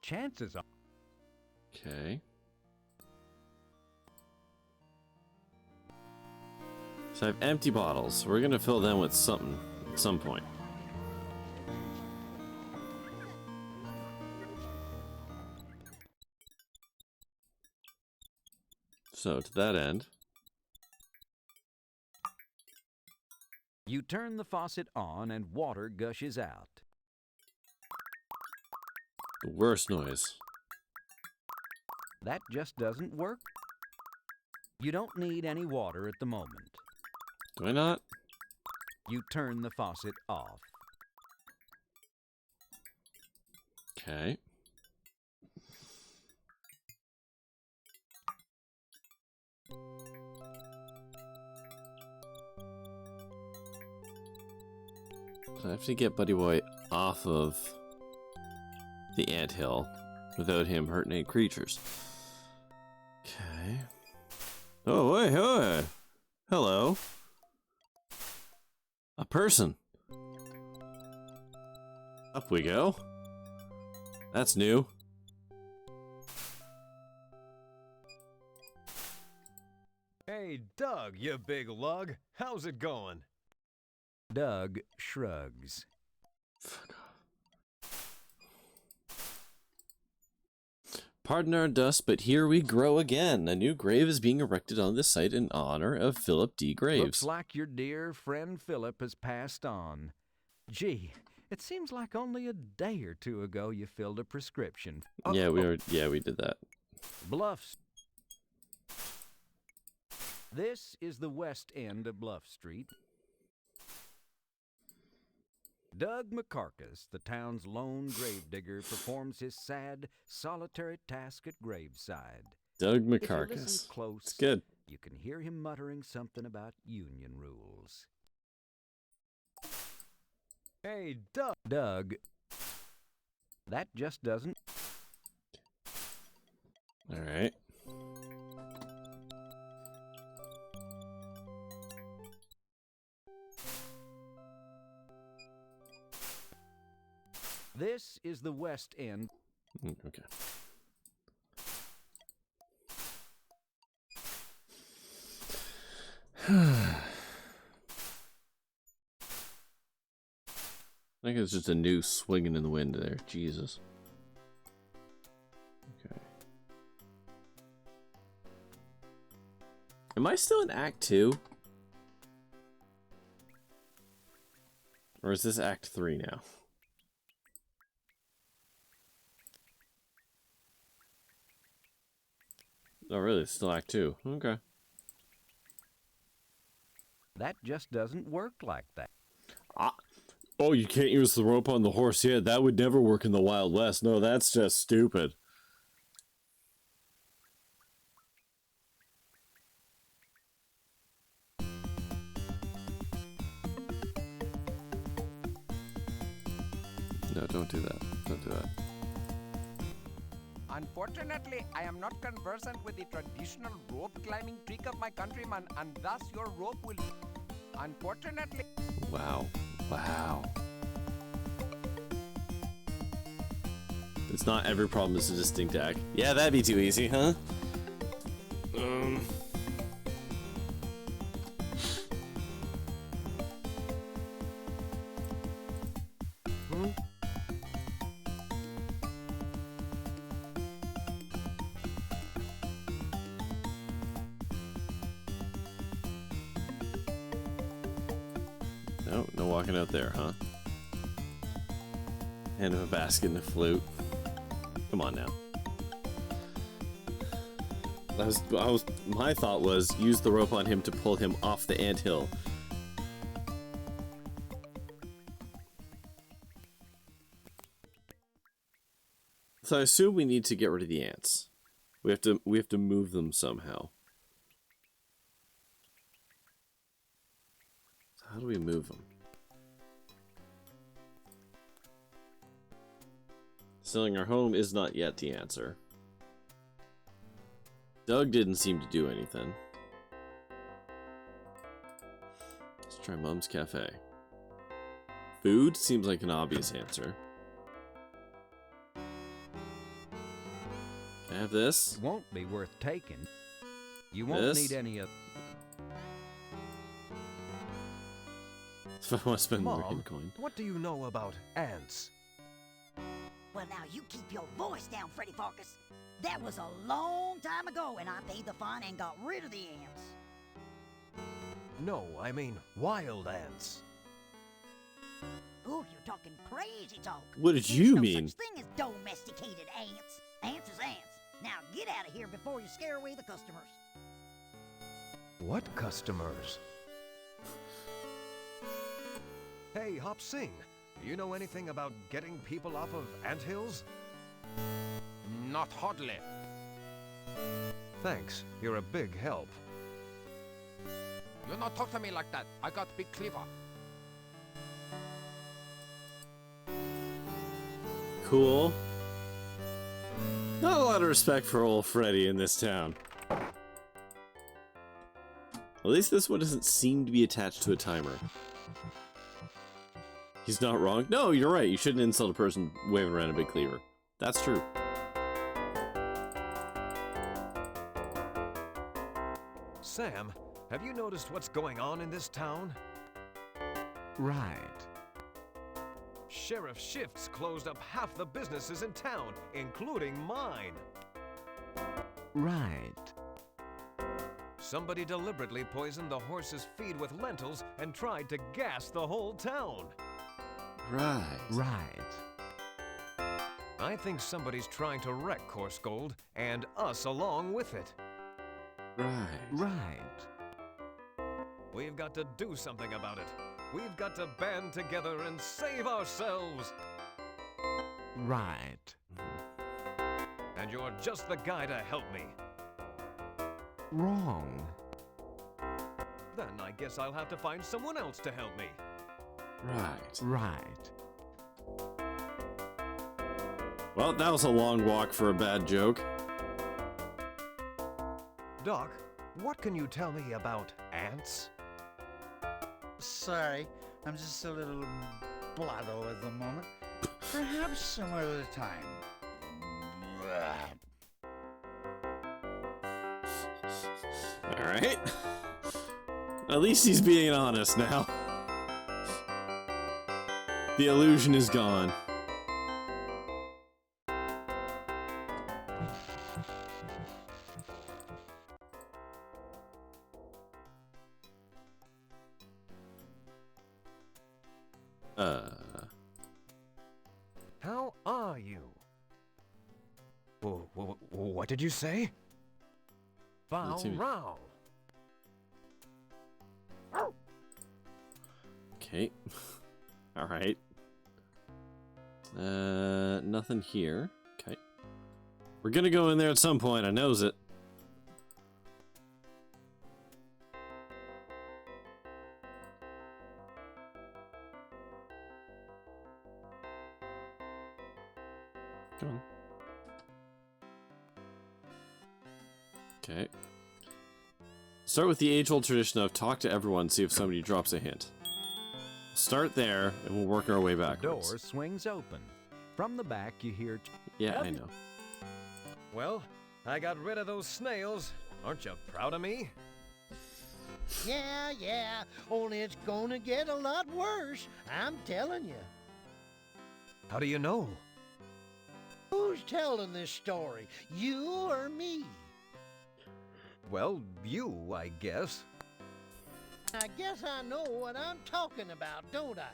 chances are... Okay. So I have empty bottles. We're gonna fill them with something at some point. So to that end, You turn the faucet on and water gushes out. the worst noise. That just doesn't work. You don't need any water at the moment. Do I not? You turn the faucet off. Okay. So I have to get Buddy Boy off of the anthill without him hurting any creatures. Okay. Oh, hey, hey. Hello. A person. Up we go. That's new. Hey, Doug, you big lug. How's it going? Doug shrugs. Fuck off. Pardon our dust, but here we grow again. A new grave is being erected on this site in honor of Philip D. Graves. Looks like your dear friend Philip has passed on. Gee, it seems like only a day or two ago you filled a prescription. Yeah, we did that. Bluffs. This is the west end of Bluff Street. Doug McCarkas, the town's lone gravedigger, performs his sad, solitary task at graveside. Doug If you McCarkas. listen close, It's good. you can hear him muttering something about union rules. Hey, Doug. Doug, that just doesn't... All right. This is the west end. Okay. I think it's just a noose swinging in the wind there. Jesus. Okay. Am I still in Act 2? Or is this Act 3 now? Oh, really? It's still Act 2. Okay. That just doesn't work like that. Oh, you can't use the rope on the horse. Yeah, that would never work in the Wild West. No, that's just stupid. No, don't do that. Don't do that. Unfortunately, I am not conversant with the traditional rope climbing trick of my countrymen, and thus your rope will... Unfortunately... Wow. Wow. It's not every problem is a distinct act. Yeah, that'd be too easy, huh? No, no walking out there, huh? Hand him a basket and a flute. Come on now. My thought was use the rope on him to pull him off the anthill. So I assume we need to get rid of the ants. We have to move them somehow. So how do we move them? Selling our home is not yet the answer. Doug didn't seem to do anything. Let's try Mom's Cafe. Food seems like an obvious answer. I have this. It won't be worth taking. You won't This? need any of... If I want to spend more Mom, coin. what do you know about ants? Well, now you keep your voice down, Freddy Pharkas. That was a long time ago, and I paid the fine and got rid of the ants. No, I mean wild ants. Oh, you're talking crazy talk. What did There's you no mean? such thing as domesticated ants. Ants is ants. Now get out of here before you scare away the customers. What customers? Hey, Hop Sing, you know anything about getting people off of anthills? Not hardly. Thanks, you're a big help. You not talk to me like that. I got big cleaver. Cool. Not a lot of respect for old Freddy in this town. At least this one doesn't seem to be attached to a timer. He's not wrong. No, you're right. You shouldn't insult a person waving around a big cleaver. That's true. Sam, have you noticed what's going on in this town? Right. Sheriff Shifts closed up half the businesses in town, including mine. Right. Somebody deliberately poisoned the horse's feed with lentils and tried to gas the whole town. Right. Right. I think somebody's trying to wreck Coarse Gold, and us along with it. Right. Right. We've got to do something about it. We've got to band together and save ourselves. Right. And you're just the guy to help me. Wrong. Then I guess I'll have to find someone else to help me. Right. Right. Well, that was a long walk for a bad joke. Doc, what can you tell me about ants? Sorry, I'm just a little blotto at the moment. Perhaps some other time. Alright. At least he's being honest now. The illusion is gone. How are you? What did you say? Bow Let's see. row. Okay. Alright. Nothing here. Okay. We're gonna go in there at some point, I knows it. Come on. Okay. Start with the age-old tradition of talk to everyone, see if somebody drops a hint. Start there, and we'll work our way The backwards. door swings open. From the back, you hear... Yeah, I know. Well, I got rid of those snails. Aren't you proud of me? Yeah, only it's gonna get a lot worse, I'm telling you. How do you know? Who's telling this story, you or me? Well, you, I guess. I guess I know what I'm talking about, don't I?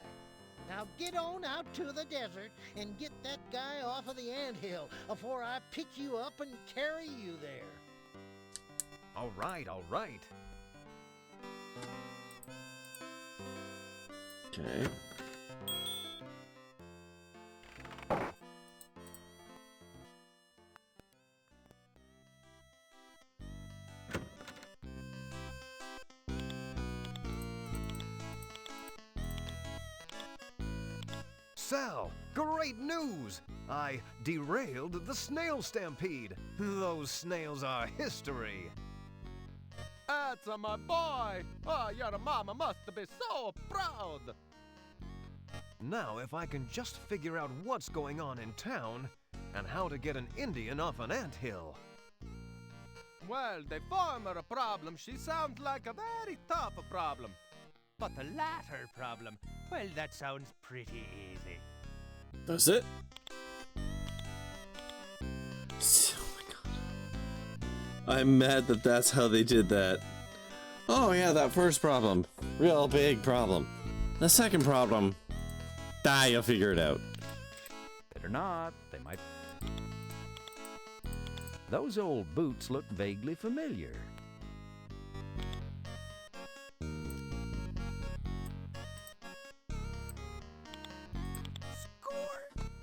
Now get on out to the desert and get that guy off of the anthill before I pick you up and carry you there. All right, all right. Okay. Sal, great news! I derailed the snail stampede. Those snails are history. That's my boy. Oh, your mama must be so proud. Now, if I can just figure out what's going on in town, and how to get an Indian off an anthill. Well, the former problem, she sounds like a very tough problem. But the latter problem, well, that sounds pretty easy. That's it? Oh my god. I'm mad that that's how they did that. Oh yeah, that first problem. Real big problem. The second problem. You'll figure it out. Better not. They might... Those old boots look vaguely familiar.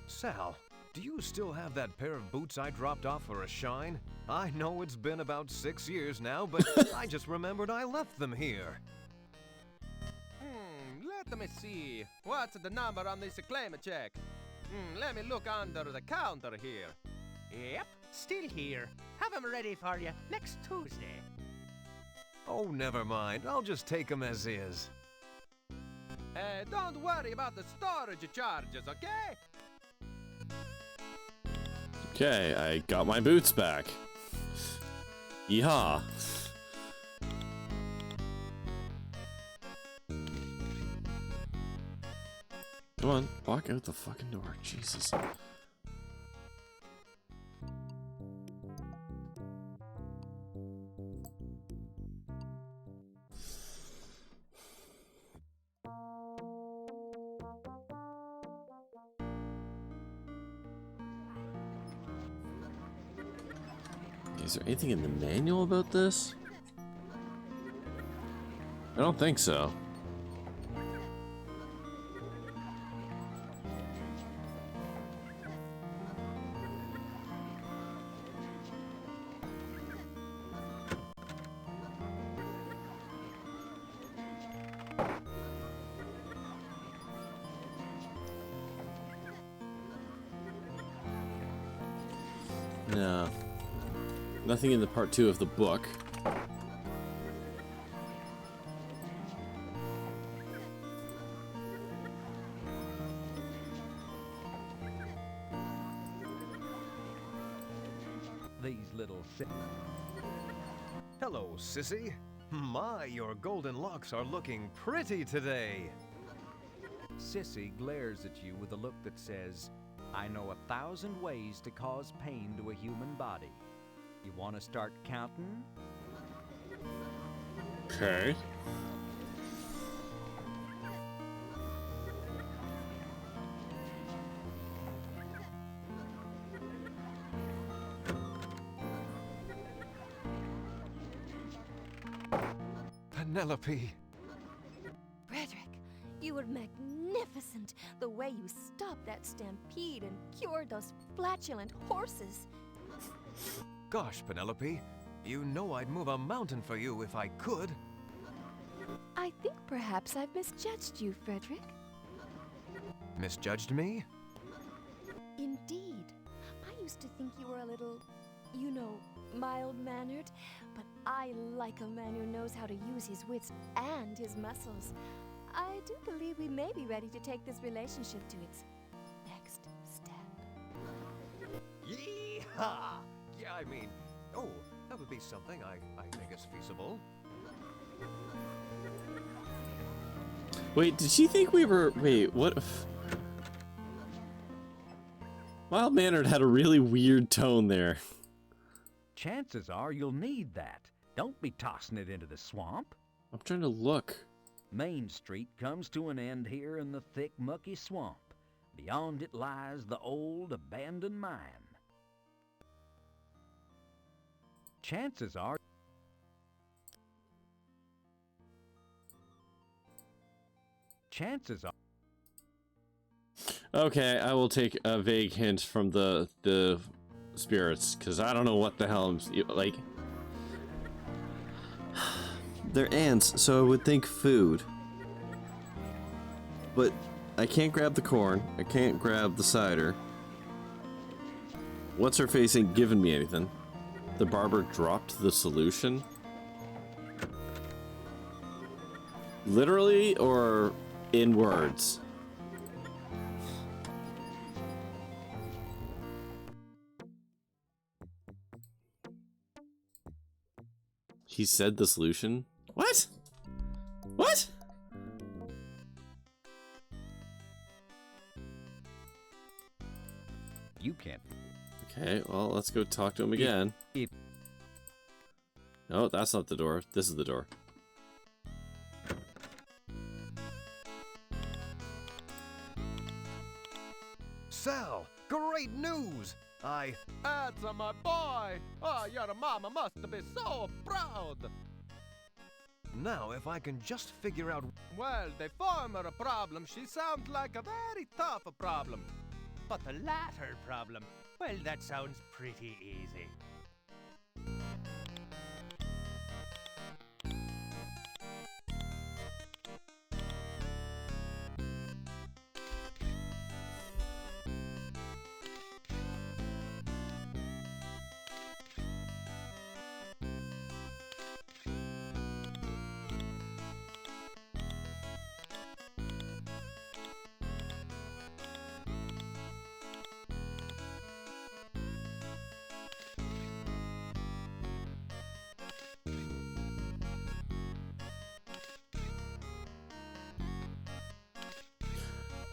Sal, do you still have that pair of boots I dropped off for a shine? I know it's been about 6 years now, but I just remembered I left them here. Let me see. What's the number on this claim check? Let me look under the counter here. Yep, still here. Have 'em ready for you next Tuesday. Oh, never mind. I'll just take them as is. Don't worry about the storage charges, okay? Okay, I got my boots back. Yeehaw. Come on, walk out the fucking door, Jesus. Is there anything in the manual about this? I don't think so. No. Nothing in the part 2 of the book. These little... Hello, sissy. My, your golden locks are looking pretty today. Sissy glares at you with a look that says, I know 1,000 ways to cause pain to a human body. You want to start counting? Okay. Penelope. Frederick, you were magnificent. The way you stopped that stampede and cured those flatulent horses. Gosh, Penelope, you know I'd move a mountain for you if I could. I think perhaps I've misjudged you, Frederick. Misjudged me? Indeed. I used to think you were a little, you know, mild-mannered, but I like a man who knows how to use his wits and his muscles. I do believe we may be ready to take this relationship to its next step. Yee-haw! Yeah, I mean, oh, that would be something I think is feasible. Wait, did she think we were... Wait, what... Mild-mannered had a really weird tone there. Chances are you'll need that. Don't be tossing it into the swamp. I'm trying to look. Main Street comes to an end here in the thick, mucky swamp. Beyond it lies the old, abandoned mine. Chances are... Okay, I will take a vague hint from the spirits, because I don't know what the hell I'm... Like... They're ants, so I would think food. But I can't grab the corn. I can't grab the cider. What's her face ain't giving me anything. The barber dropped the solution? Literally or in words? He said the solution? What? What? You can't. Okay, well, let's go talk to him again. No, that's not the door. This is the door. Sal, great news! Answer, my boy! Oh, your mama must be so proud! Now, if I can just figure out... Well, the former problem, she sounds like a very tough problem. But the latter problem, well, that sounds pretty easy.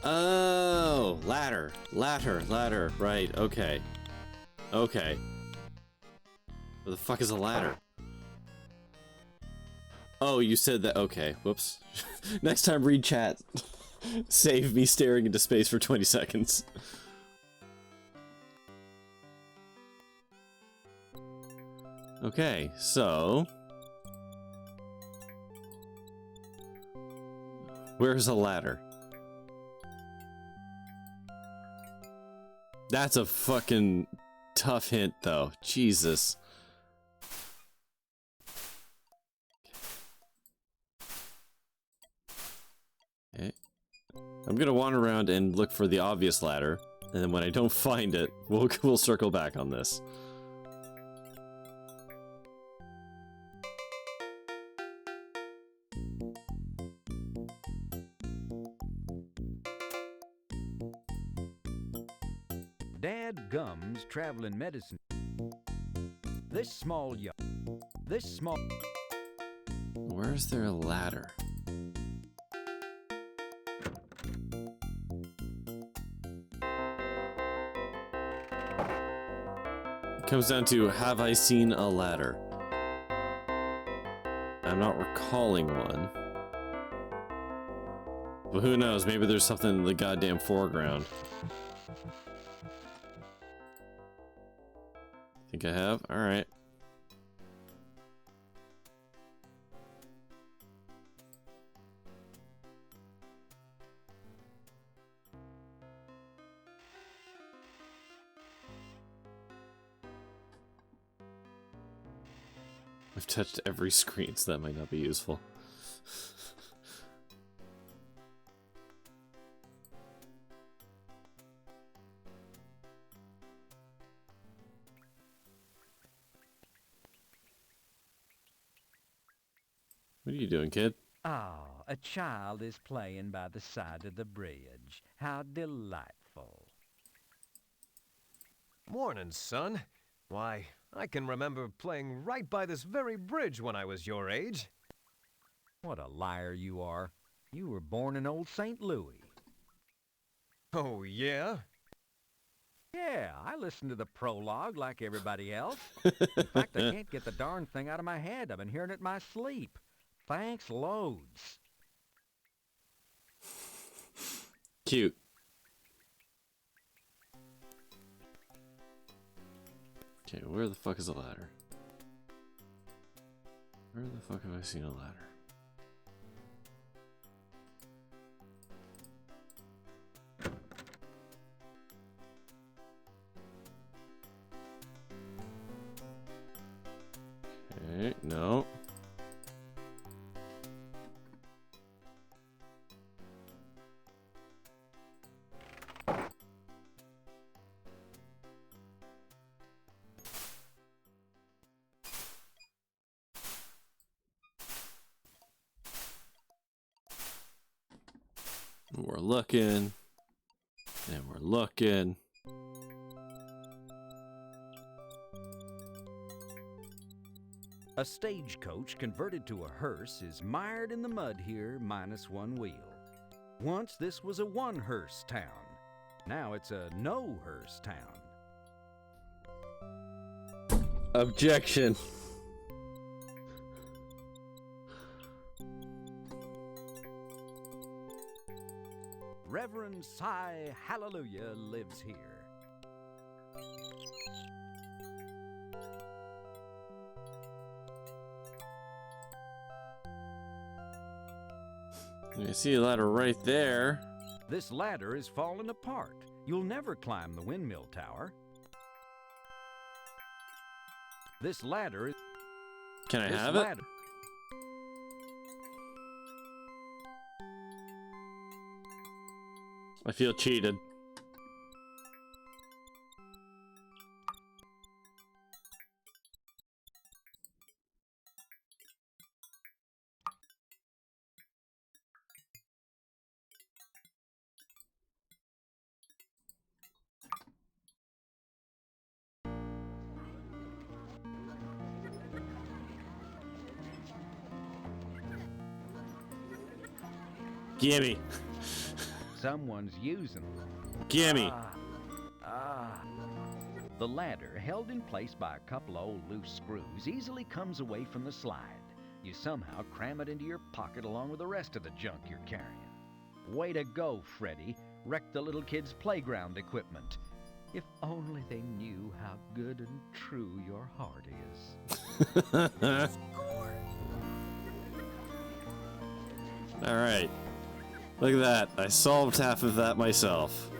Oh, ladder, right, okay. Okay. Where the fuck is a ladder? Oh, you said that, okay, whoops. Next time read chat. Save me staring into space for 20 seconds. Okay, so... where's a ladder? That's a fucking tough hint, though. Jesus. Okay. I'm gonna wander around and look for the obvious ladder, and then when I don't find it, we'll circle back on this. Gums traveling medicine. This small. Where's there a ladder? It comes down to, have I seen a ladder? I'm not recalling one. But who knows, maybe there's something in the goddamn foreground. Think I have? Alright. I've touched every screen, so that might not be useful. What are you doing, kid? Oh, a child is playing by the side of the bridge. How delightful. Morning, son. Why, I can remember playing right by this very bridge when I was your age. What a liar you are. You were born in old St. Louis. Oh, yeah? Yeah, I listened to the prologue like everybody else. In fact, I can't get the darn thing out of my head. I've been hearing it in my sleep. Thanks loads. Cute. Okay, where the fuck is a ladder? Where the fuck have I seen a ladder? Okay, no. We're looking, and we're looking. A stagecoach converted to a hearse is mired in the mud here, minus one wheel. Once this was a one-hearse town. Now it's a no-hearse town. Objection. Reverend Cy Hallelujah lives here. You see a ladder right there. This ladder is falling apart. You'll never climb the windmill tower. This ladder is... Can I have it? I feel cheated. Gimme. Someone's using them. Gimme. The ladder, held in place by a couple of old loose screws, easily comes away from the slide. You somehow cram it into your pocket along with the rest of the junk you're carrying. Way to go, Freddy. Wrecked the little kids' playground equipment. If only they knew how good and true your heart is. All right. Look at that. I solved half of that myself.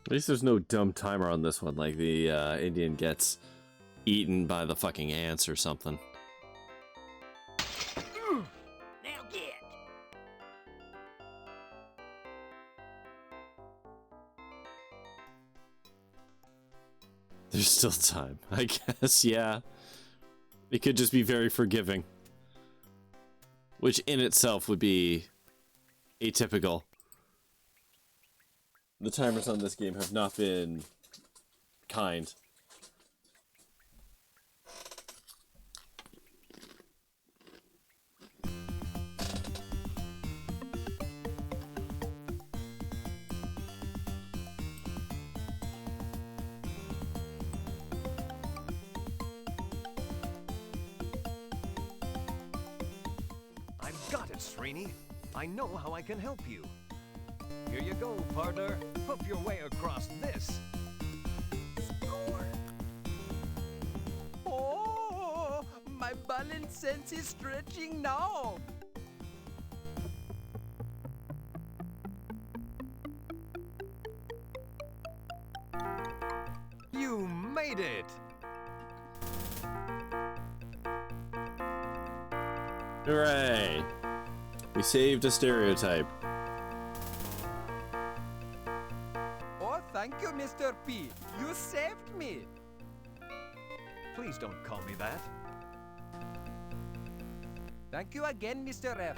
At least there's no dumb timer on this one, like the Indian gets eaten by the fucking ants or something. Now get! There's still time, I guess, yeah. It could just be very forgiving. Which in itself would be atypical. The timers on this game have not been kind. I've got it, Srini. I know how I can help you. Here you go, partner. Hoof your way across this. Score! Oh, my balance sense is stretching now. You made it! Hooray! We saved a stereotype. Oh, thank you, Mr. P. You saved me. Please don't call me that. Thank you again, Mr. F.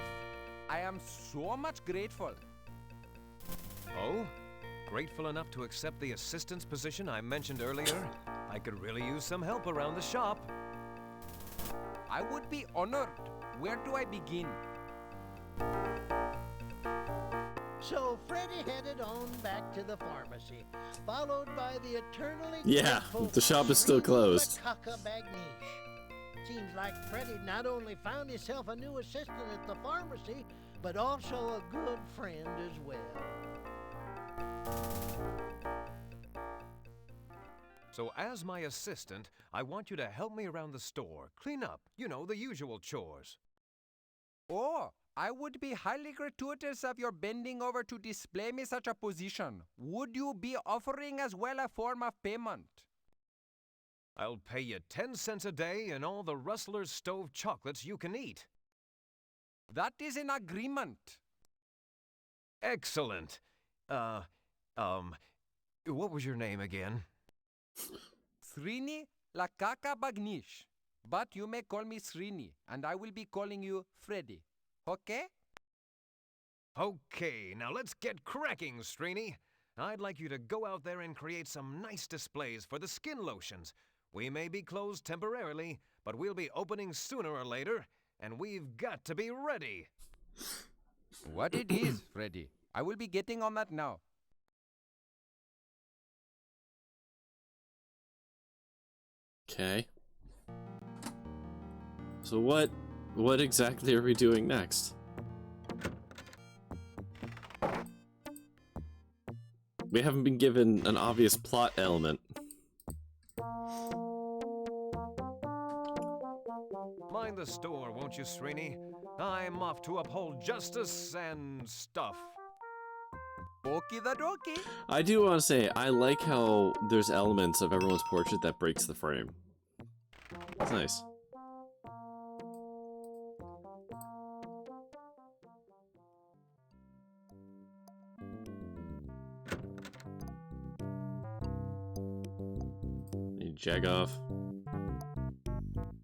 I am so much grateful. Oh? Grateful enough to accept the assistant's position I mentioned earlier? I could really use some help around the shop. I would be honored. Where do I begin? So Freddy headed on back to the pharmacy, followed by the eternally Yeah, grateful the shop is still closed. Seems like Freddy not only found himself a new assistant at the pharmacy, but also a good friend as well. So as my assistant, I want you to help me around the store. Clean up, you know, the usual chores. Oh, I would be highly gratuitous of your bending over to display me such a position. Would you be offering as well a form of payment? I'll pay you 10 cents a day and all the Rustler's Stove chocolates you can eat. That is an agreement. Excellent. What was your name again? Srini Lakaka Bagnish. But you may call me Srini, and I will be calling you Freddy. Okay? Okay, now let's get cracking, Sreeny. I'd like you to go out there and create some nice displays for the skin lotions. We may be closed temporarily, but we'll be opening sooner or later, and we've got to be ready. What it is, Freddy. I will be getting on that now. Okay. So what exactly are we doing next? We haven't been given an obvious plot element. Mind the store, won't you, Sreeny? I'm off to uphold justice and stuff. Okie the dokie. I do want to say, I like how there's elements of everyone's portrait that breaks the frame. It's nice. You jag off.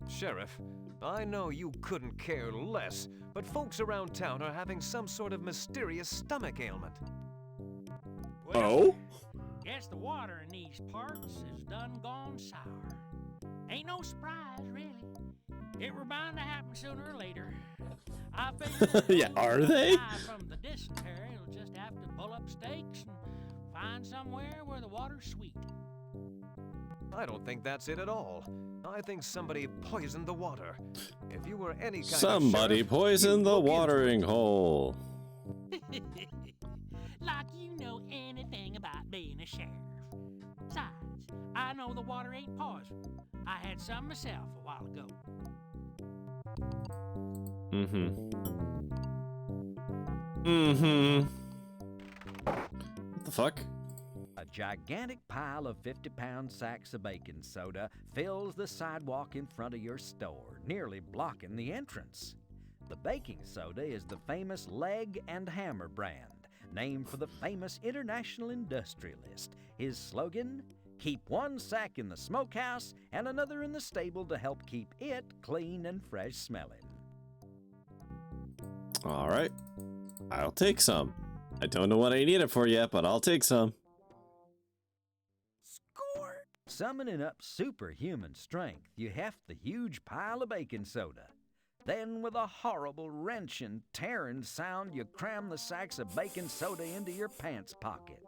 Sheriff, I know you couldn't care less, but folks around town are having some sort of mysterious stomach ailment. Oh? Guess the water in these parts is done gone sour. Ain't no surprise, really. It were bound to happen sooner or later. I figure Yeah, are they? from the dysentery, you'll just have to pull up stakes and find somewhere where the water's sweet. I don't think that's it at all. I think somebody poisoned the water. If you were any kind Somebody of sheriff, poisoned you'd the look into watering hole. Like you know anything about being a sheriff. Besides, I know the water ain't poison. I had some myself a while ago. What the fuck? A gigantic pile of 50-pound sacks of baking soda fills the sidewalk in front of your store, nearly blocking the entrance. The baking soda is the famous Leg and Hammer brand, named for the famous international industrialist. His slogan, keep one sack in the smokehouse and another in the stable to help keep it clean and fresh smelling. Alright. I'll take some. I don't know what I need it for yet, but I'll take some. Summoning up superhuman strength, you heft the huge pile of baking soda. Then, with a horrible wrenching, tearing sound, you cram the sacks of baking soda into your pants pocket.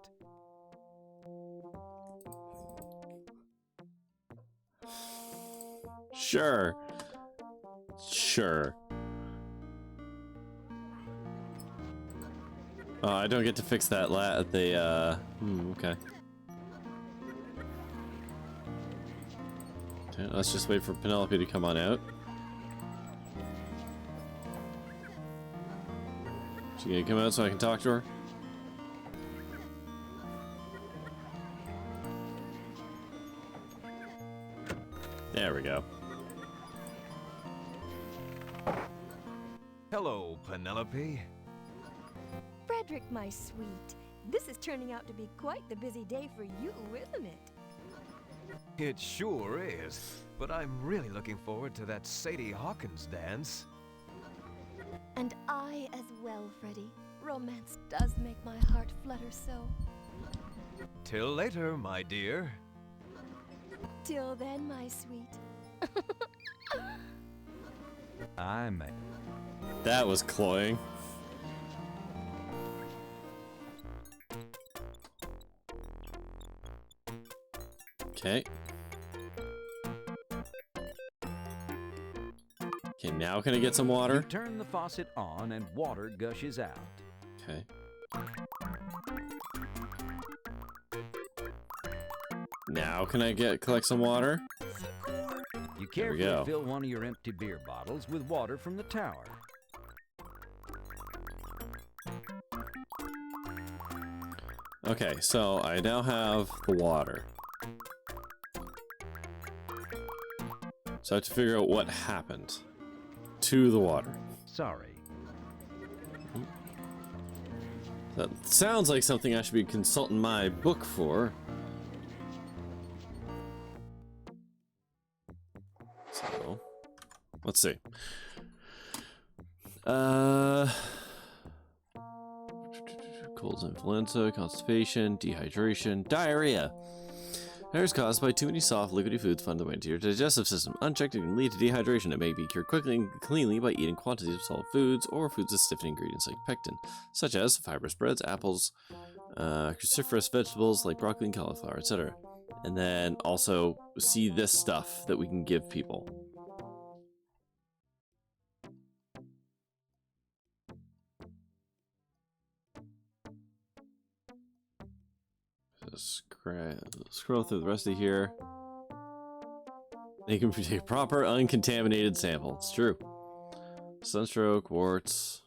Sure. Sure. Oh, I don't get to fix that okay. Okay, let's just wait for Penelope to come on out. She gonna come out so I can talk to her? There we go. Hello, Penelope. Frederick, my sweet, this is turning out to be quite the busy day for you, isn't it? It sure is, but I'm really looking forward to that Sadie Hawkins dance. And I as well, Freddy. Romance does make my heart flutter so. Till later, my dear. Till then, my sweet. That was cloying. Okay. Okay, now can I get some water? You turn the faucet on and water gushes out. Okay. Now can I collect some water? You There we carefully go. fill one of your empty beer bottles with water from the tower. Okay, so I now have the water. So I have to figure out what happened to the water. Sorry. That sounds like something I should be consulting my book for. So, let's see. Colds, influenza, constipation, dehydration, diarrhea. Diarrhea is caused by too many soft, liquidy foods found the way into your digestive system. Unchecked, it can lead to dehydration. It may be cured quickly and cleanly by eating quantities of solid foods or foods with stiffening ingredients like pectin, such as fibrous breads, apples, cruciferous vegetables like broccoli and cauliflower, etc. And then also see this stuff that we can give people. Scroll through the rest of here. They can take a proper uncontaminated sample. It's true. Sunstroke, warts.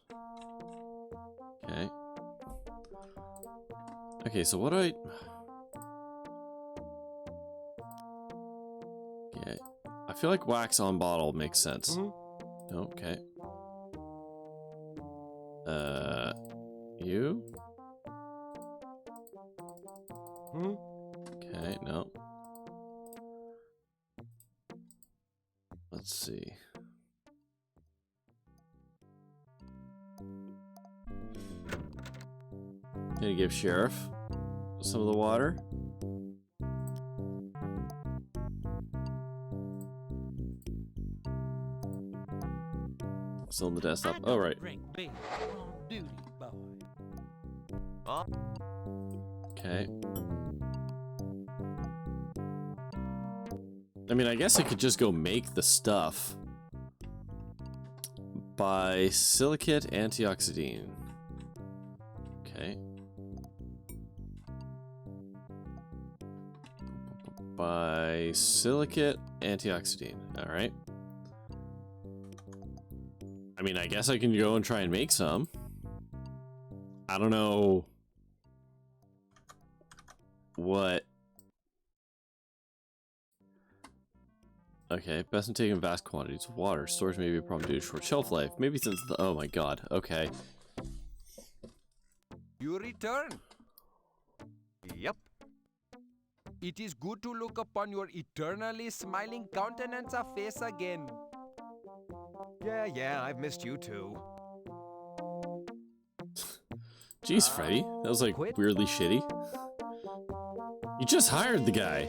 Okay. Okay, so what do I... Okay. I feel like wax on bottle makes sense. Okay. You? Okay, no. Let's see. Gonna give Sheriff some of the water. Still in the desktop. Oh, right. Okay. I mean, I guess I could just go make the stuff. By silicate antioxidant. Okay. By silicate antioxidant. Alright. I mean, I guess I can go and try and make some. I don't know what. Okay, best in taking vast quantities of water. Storage may be a problem due to short shelf life. Maybe since the. Oh my god. Okay. You return. Yep. It is good to look upon your eternally smiling countenance of face again. Yeah, I've missed you too. Jeez, Freddy. That was like weirdly shitty. You just hired the guy.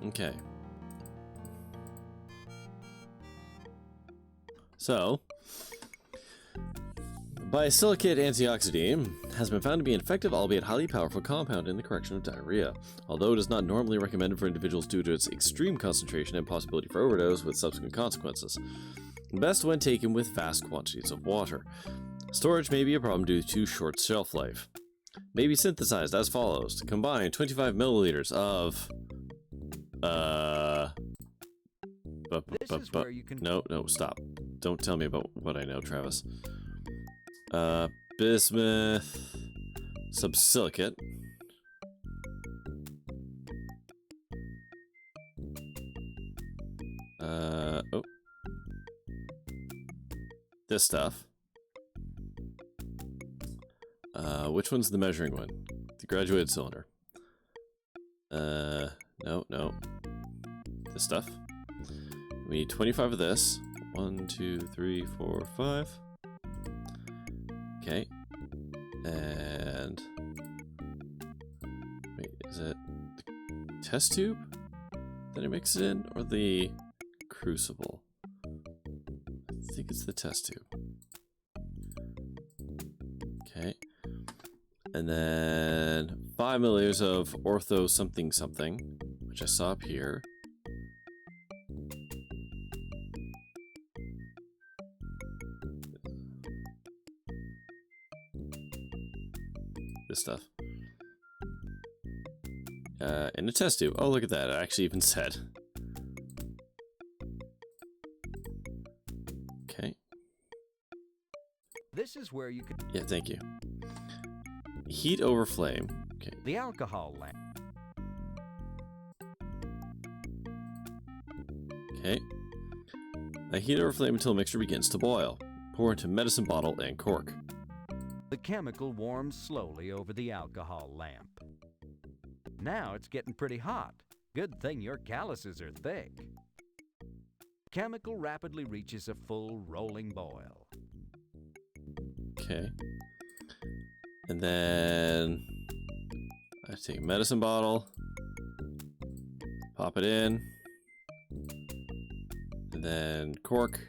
Okay. So, biosilicate antioxidant has been found to be an effective, albeit highly powerful compound in the correction of diarrhea. Although it is not normally recommended for individuals due to its extreme concentration and possibility for overdose with subsequent consequences. Best when taken with vast quantities of water. Storage may be a problem due to short shelf life. May be synthesized as follows. To combine 25 milliliters of... No, stop. Don't tell me about what I know, Travis. Bismuth subsilicate. Oh. This stuff. Which one's the measuring one? The graduated cylinder. No. This stuff. We need 25 of this. 1, 2, 3, 4, 5. Okay. And... Wait, is it the test tube that I mix it in? Or the crucible? I think it's the test tube. Okay. And then 5 milliliters of ortho something something, which I saw up here. This stuff. In a test tube. Oh, look at that. I actually even said. Okay. This is where you can... Yeah, thank you. Heat over flame. Okay. The alcohol lamp. Okay. Heat over flame until mixture begins to boil. Pour into medicine bottle and cork. The chemical warms slowly over the alcohol lamp. Now it's getting pretty hot. Good thing your calluses are thick. Chemical rapidly reaches a full rolling boil. Okay. And then I take a medicine bottle, pop it in, and then cork.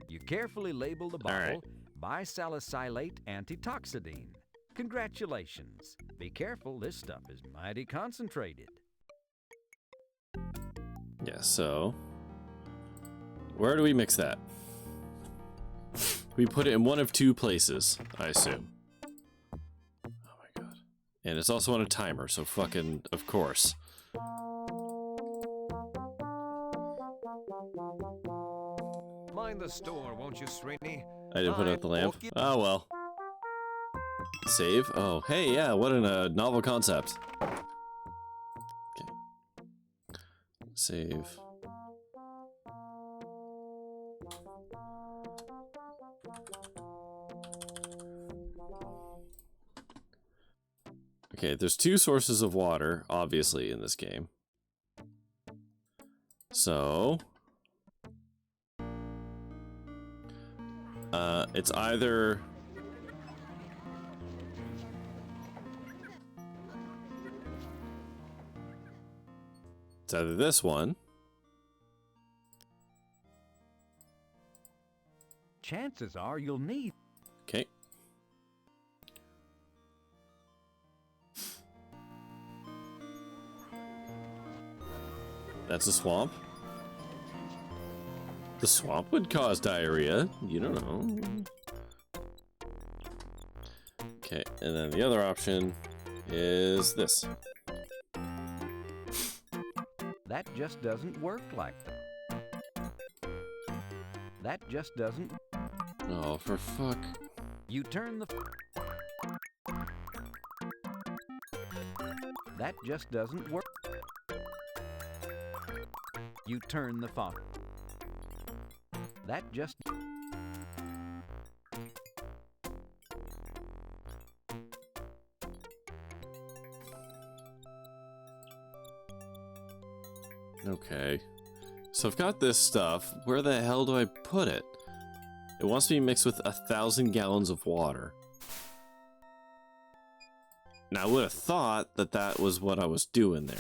You carefully label the bottle bisalicylate antitoxidine. Congratulations. Be careful, this stuff is mighty concentrated. Yeah, so where do we mix that? We put it in one of two places, I assume. Oh my god. And it's also on a timer, so fucking, of course. Mind the store, won't you, Srini? I didn't put out the lamp. Oh well. Save? Oh, hey, yeah, what a novel concept. Okay. Save. Okay, there's two sources of water, obviously, in this game. So it's either this one. Chances are you'll need. Okay. That's a swamp. The swamp would cause diarrhea. You don't know. Okay, and then the other option is this. That just doesn't work like that. That just doesn't. Oh, for fuck. You turn the. That just doesn't work. You turn the faucet. That just. Okay. So I've got this stuff. Where the hell do I put it? It wants to be mixed with 1,000 gallons of water. Now I would have thought that that was what I was doing there.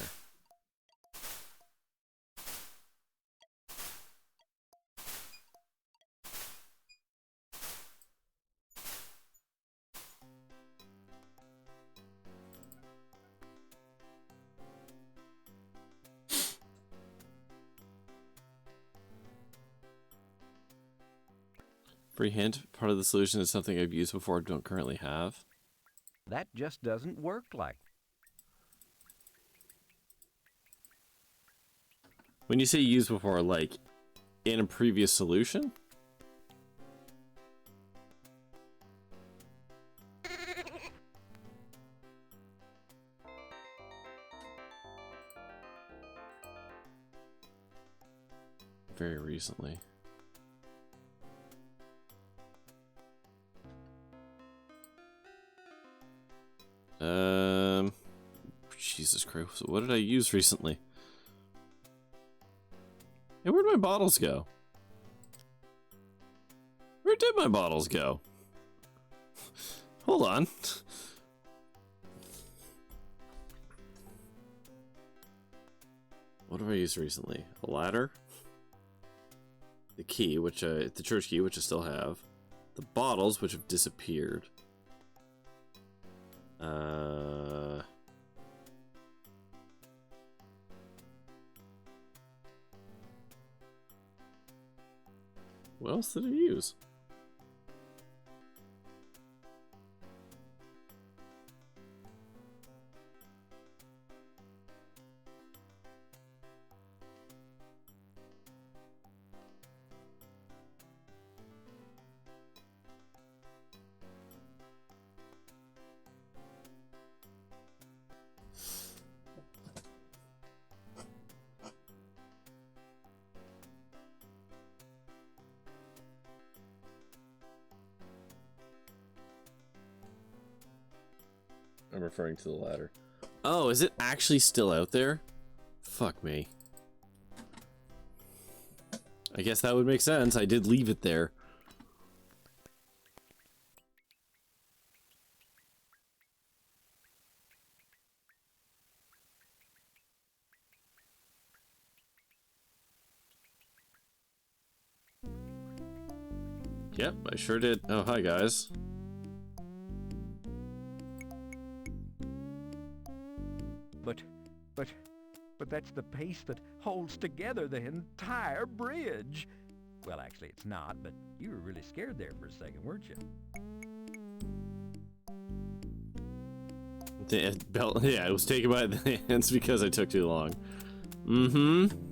Free hint, part of the solution is something I've used before don't currently have. That just doesn't work like. When you say used before, like in a previous solution? Very recently. Jesus Christ, what did I use recently? Hey, where'd my bottles go? Where did my bottles go? Hold on. What have I used recently? A ladder? The key, which the church key, which I still have. The bottles, which have disappeared. What else did I use? I'm referring to the ladder. Oh, is it actually still out there? fuck me. I guess that would make sense. I did leave it there. Yep, I sure did. Oh, hi guys. But that's the piece that holds together the entire bridge. Well, actually, it's not, but you were really scared there for a second, weren't you? The belt, yeah, it was taken by the hands because I took too long. Mm-hmm.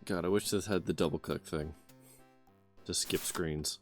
God, I wish this had the double click thing. To skip screens.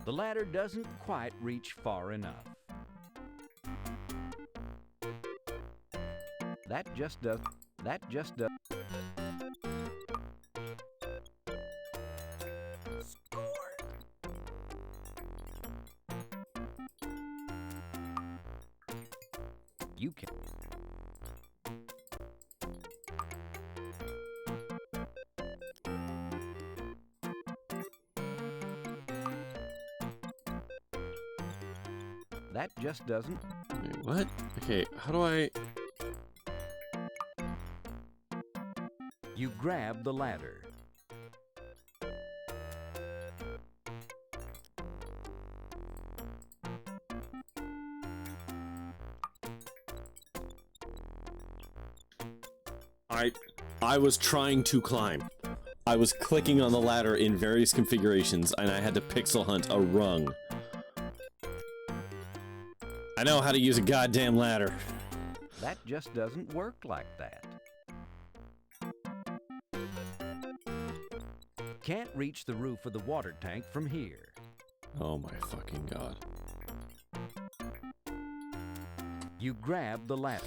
The ladder doesn't quite reach far enough. That just does. You can. That just doesn't. Wait, what? Okay, how do I... You grab the ladder. I was trying to climb. I was clicking on the ladder in various configurations, and I had to pixel hunt a rung. I know how to use a goddamn ladder. That just doesn't work like that. Can't reach the roof of the water tank from here. Oh my fucking god. You grab the ladder.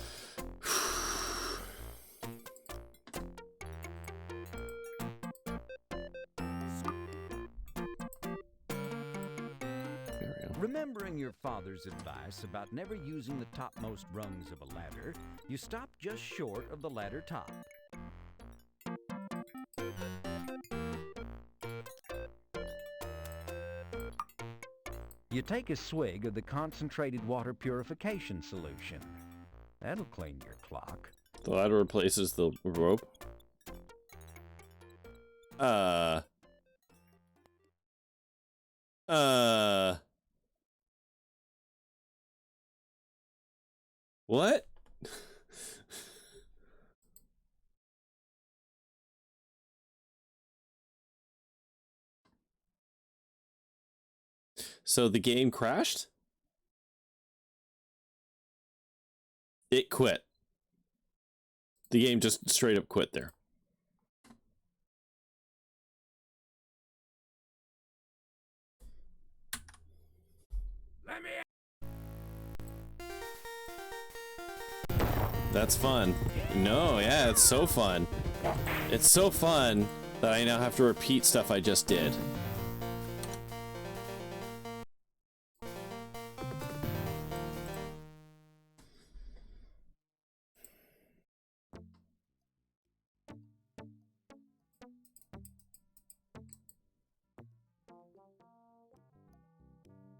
Remembering your father's advice about never using the topmost rungs of a ladder, you stop just short of the ladder top. You take a swig of the concentrated water purification solution. That'll clean your clock. The ladder replaces the rope. What? So the game crashed? It quit. The game just straight up quit there. That's fun. No, yeah, it's so fun. It's so fun that I now have to repeat stuff I just did.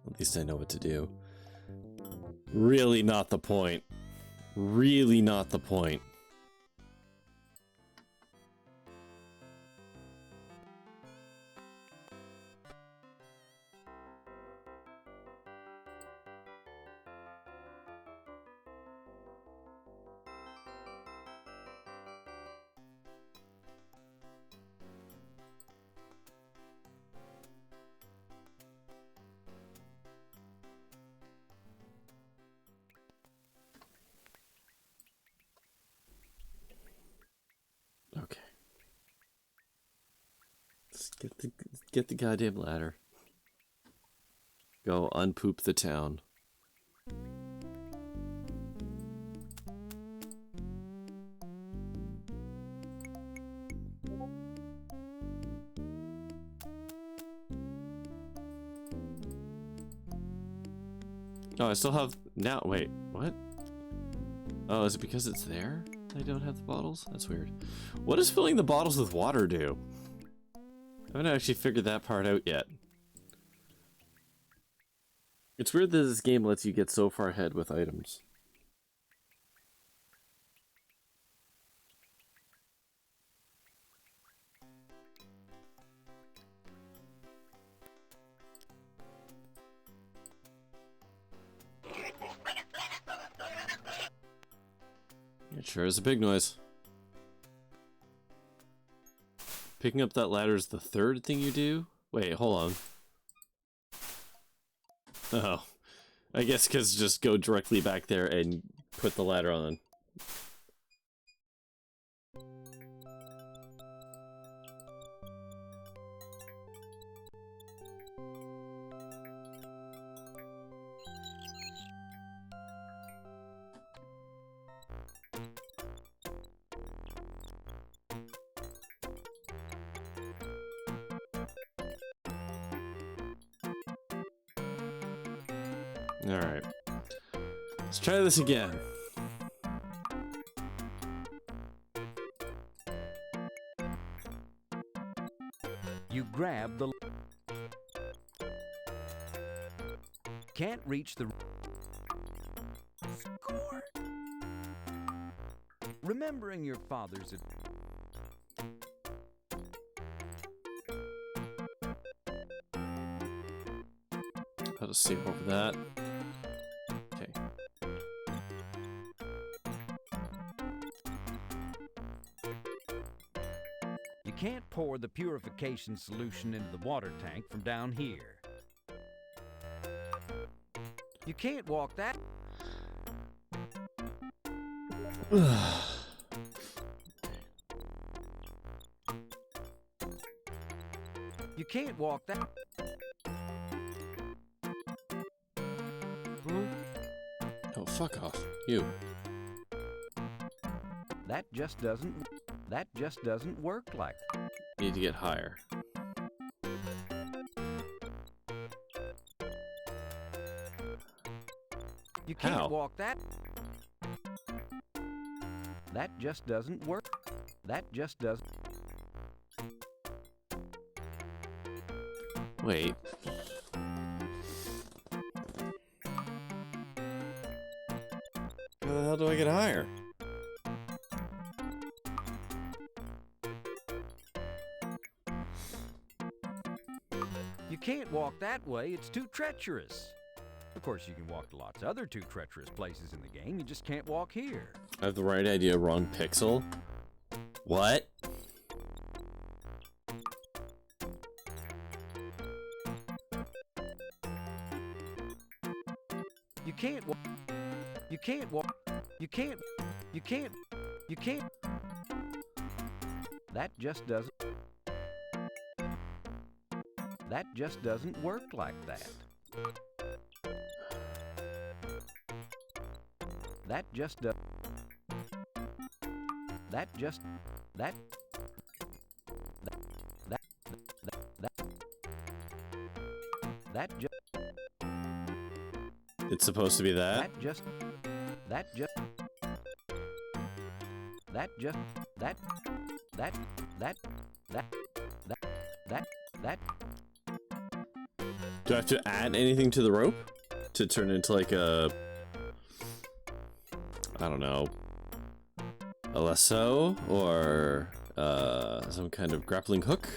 At least I know what to do. Really not the point. Really not the point. Get the goddamn ladder. Go unpoop the town. Oh, I still have now. Wait, what? Oh, is it because it's there? I don't have the bottles? That's weird. What does filling the bottles with water do? I haven't actually figured that part out yet. It's weird that this game lets you get so far ahead with items. It sure is a big noise. Picking up that ladder is the third thing you do? Wait, hold on. Oh. I guess because just go directly back there and put the ladder on. Alright. Let's try this again. You grab the... Can't reach the... Score! Remembering your father's... I'll just save over that. Okay. You can't pour the purification solution into the water tank from down here. You can't walk that... You can't walk that... Oh, fuck off. You. That just doesn't work like that. Need to get higher. You can't How? walk that. That just doesn't work. That just doesn't. Wait. How the hell do I get higher? You can't walk that way, it's too treacherous. Of course, you can walk to lots of other too treacherous places in the game, you just can't walk here. I have the right idea, wrong pixel. What? You can't walk. You can't walk. You can't. You can't. You can't. That just doesn't. That just doesn't work like that. That just does. That just. That. That. That just. It's supposed to be that? That just. That just. That just. That. That. That. That. That. That. Do I have to add anything to the rope to turn into like a, I don't know, a lasso or some kind of grappling hook?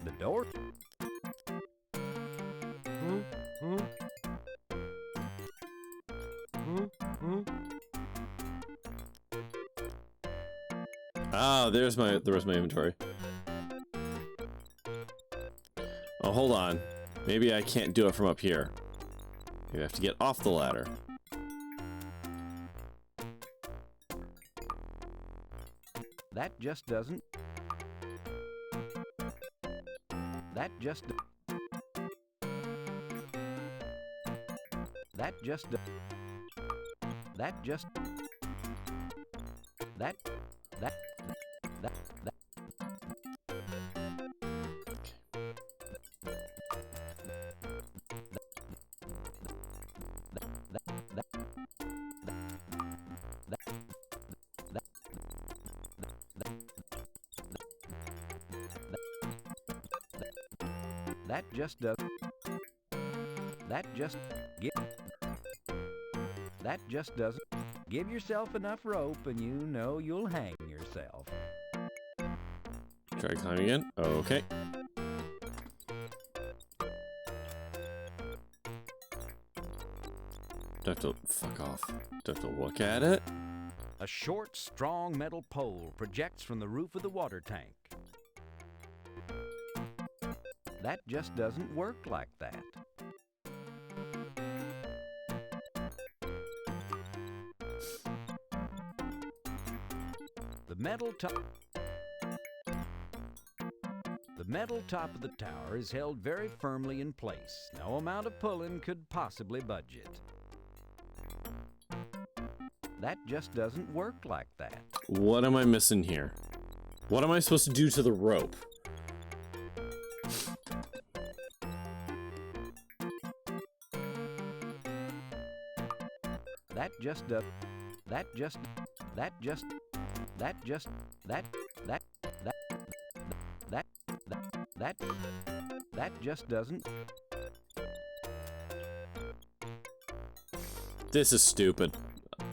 The door. Ah, there's my inventory. Oh, hold on. Maybe I can't do it from up here. Maybe I have to get off the ladder. That just doesn't. That just. That just. That just. That. That. That. That. That just does. That just give. That just doesn't. Give yourself enough rope and you know you'll hang yourself. Try climbing again. Okay. Do I have to fuck off? Do I have to look at it? A short, strong metal pole projects from the roof of the water tank. That just doesn't work like that. The metal top of the tower is held very firmly in place. No amount of pulling could possibly budge it. That just doesn't work like that. What am I missing here? What am I supposed to do to the rope? That just does. That just. That just. That just. That. That. That. That. That. That just doesn't. This is stupid.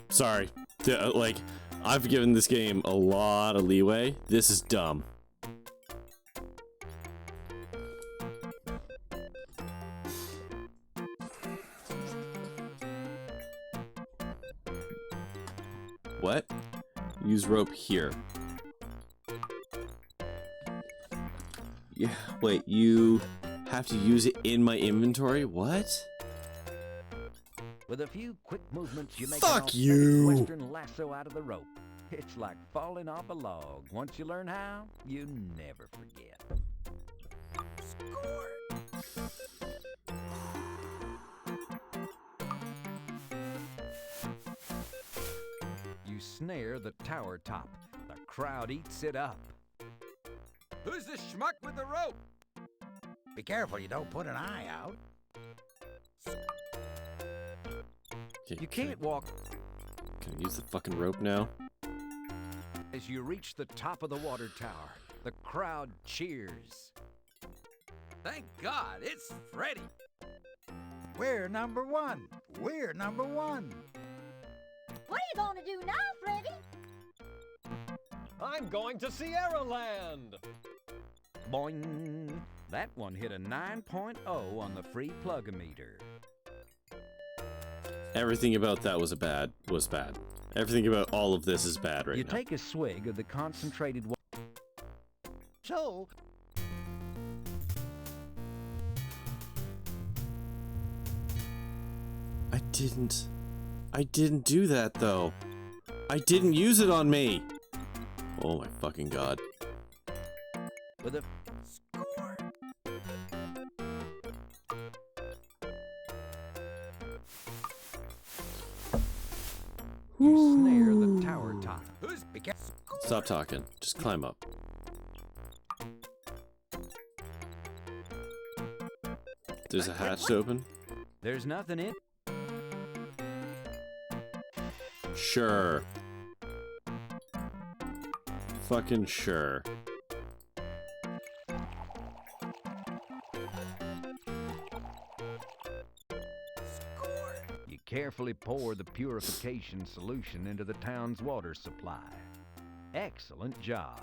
Sorry. Like, I've given this game a lot of leeway. This is dumb. What? Use rope here. Yeah, wait, you have to use it in my inventory? What? With a few quick movements, you make Fuck an you! Western lasso out of the rope. It's like falling off a log. Once you learn how, you never forget. You snare the tower top. The crowd eats it up. Who's the schmuck with the rope? Be careful you don't put an eye out. You can't walk. Can I use the fucking rope now? As you reach the top of the water tower, the crowd cheers. Thank God, it's Freddy. We're number one. We're number one. What are you gonna do now, Freddy? I'm going to Sierra Land. Boing! That one hit a 9.0 on the free plug-o-meter. Everything about that was bad. Everything about all of this is bad right You now. take a swig of the concentrated water. So, I didn't do that though. I didn't use it on me. Oh my fucking god. With a You snare the tower top. Stop talking. Just climb up. There's a hatch to open? There's nothing in. Sure. Fucking sure. You carefully pour the purification solution into the town's water supply. Excellent job.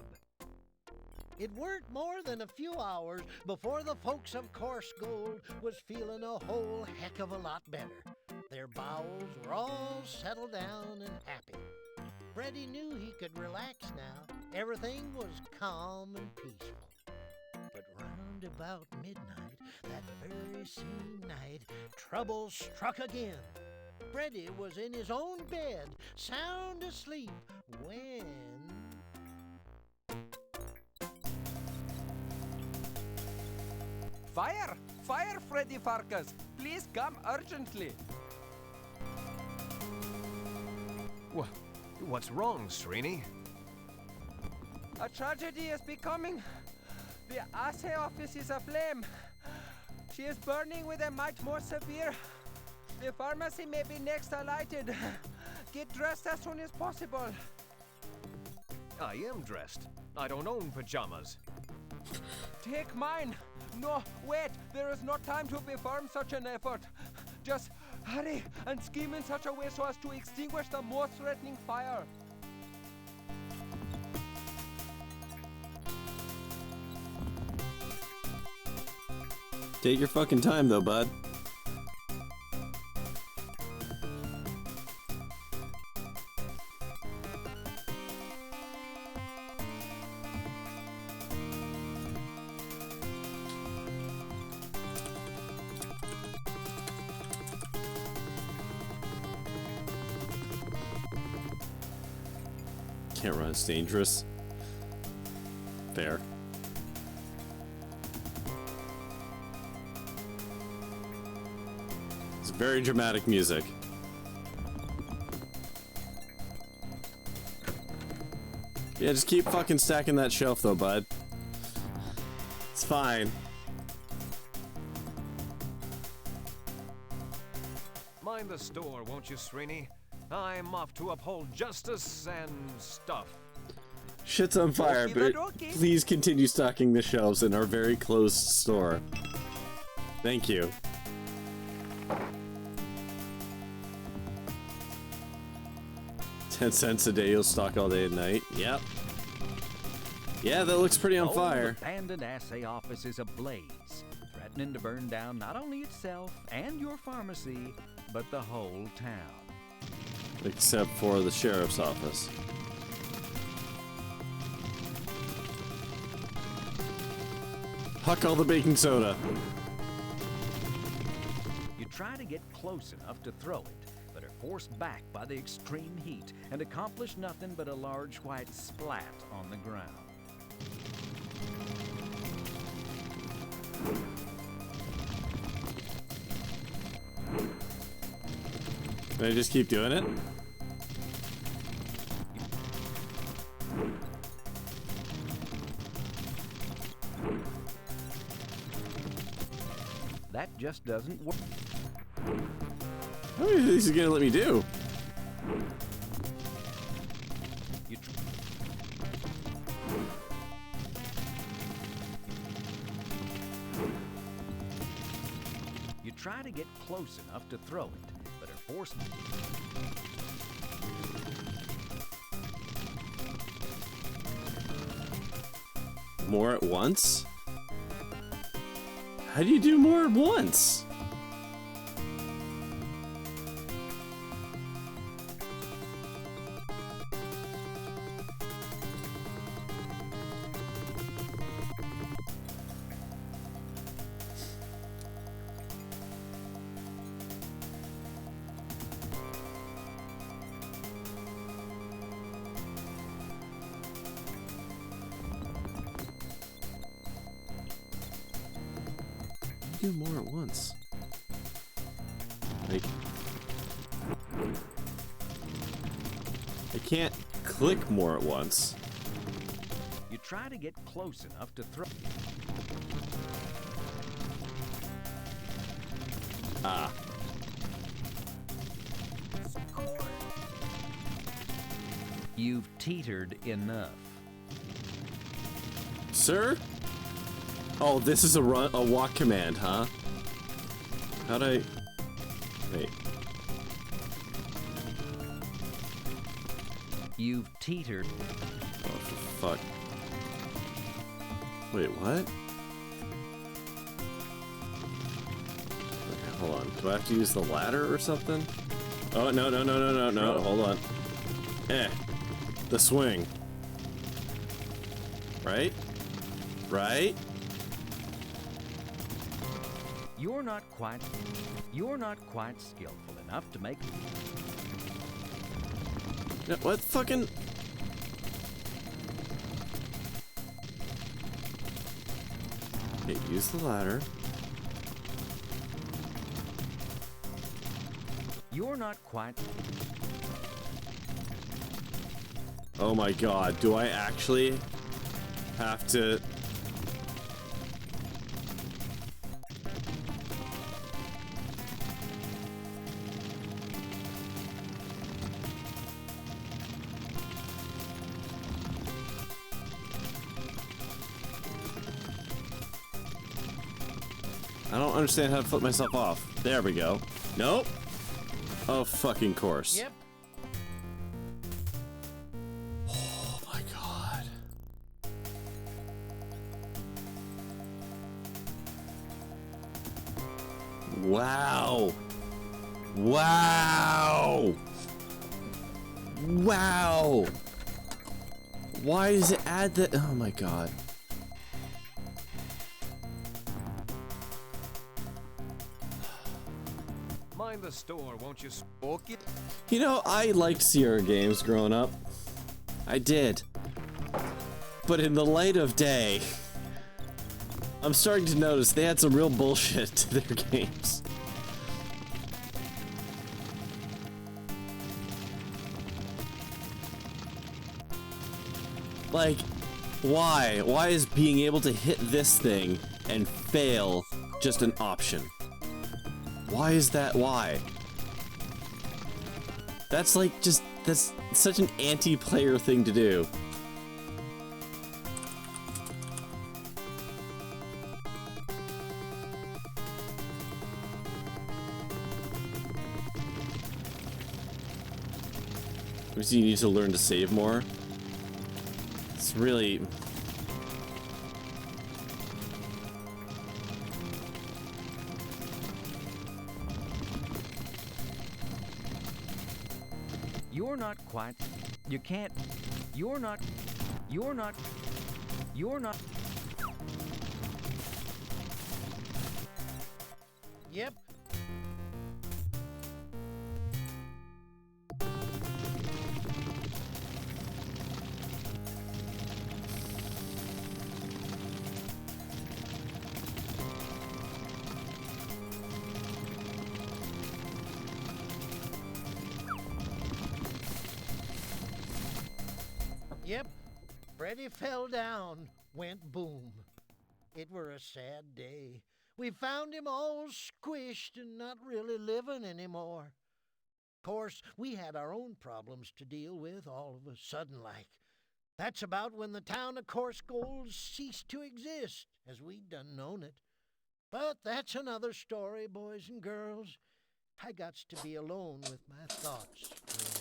it weren't more than a few hours before the folks of Coarse Gold was feeling a whole heck of a lot better. Their bowels were all settled down and happy. Freddy knew he could relax now. Everything was calm and peaceful. But round about midnight, that very same night, trouble struck again. Freddy was in his own bed, sound asleep, when... Fire! Fire, Freddy Pharkas! Please come urgently! What's wrong, Srini? A tragedy is becoming. The assay office is aflame. She is burning with a much more severe. The pharmacy may be next alighted. Get dressed as soon as possible. I am dressed. I don't own pajamas. Take mine. No, wait. There is not time to perform such an effort. Just hurry and scheme in such a way so as to extinguish the most threatening fire. Take your fucking time, though, bud. Can't run, it's dangerous. Fair. It's very dramatic music. Yeah, just keep fucking stacking that shelf though, bud. It's fine. Mind the store, won't you, Srini? I'm off to uphold justice and stuff. Shit's on fire, but please continue stocking the shelves in our very closed store. Thank you. $10 a day, you'll stock all day and night. Yep. Yeah, that looks pretty on fire. The abandoned assay office is ablaze, threatening to burn down not only itself and your pharmacy, but the whole town. Except for the sheriff's office. Huck all the baking soda. You try to get close enough to throw it, but are forced back by the extreme heat and accomplish nothing but a large white splat on the ground. Can I just keep doing it? That just doesn't work. How many of these is gonna let me do? You try to get close enough to throw it, but are forced. More at once? How do you do more at once? Do more at once. Like, I can't click more at once. You try to get close enough to throw. Ah. You've teetered enough. Sir? Oh, this is a walk command, huh? How'd I... Wait. You've teetered. Oh, for fuck. Wait, what? Okay, hold on. Do I have to use the ladder or something? Oh, no, no, no, no, no, no. Hold on. The swing. Right? Right? You're not quite skillful enough to make. Yeah, what fucking? Okay, use the ladder. You're not quite... Oh my god, do I actually have to... I don't understand how to flip myself off. There we go. Nope. Oh, fucking course. Yep. Oh my god. Wow. Wow. Wow. Why does it add that? Oh my god. Mind the store, won't you, Spooky? You know, I liked Sierra games growing up. I did. But in the light of day, I'm starting to notice they had some real bullshit to their games. Like, why? Why is being able to hit this thing and fail just an option? Why is that? Why? That's like just, that's such an anti-player thing to do. So you need to learn to save more. It's really... You're not quite... You can't... You're not... You're not... You're not... Yep. Yep. Freddy fell down, went boom. It were a sad day. We found him all squished and not really living anymore. Course, we had our own problems to deal with all of a sudden like. That's about when the town of Course Gold ceased to exist, as we'd done known it. But that's another story, boys and girls. I gots to be alone with my thoughts for a while.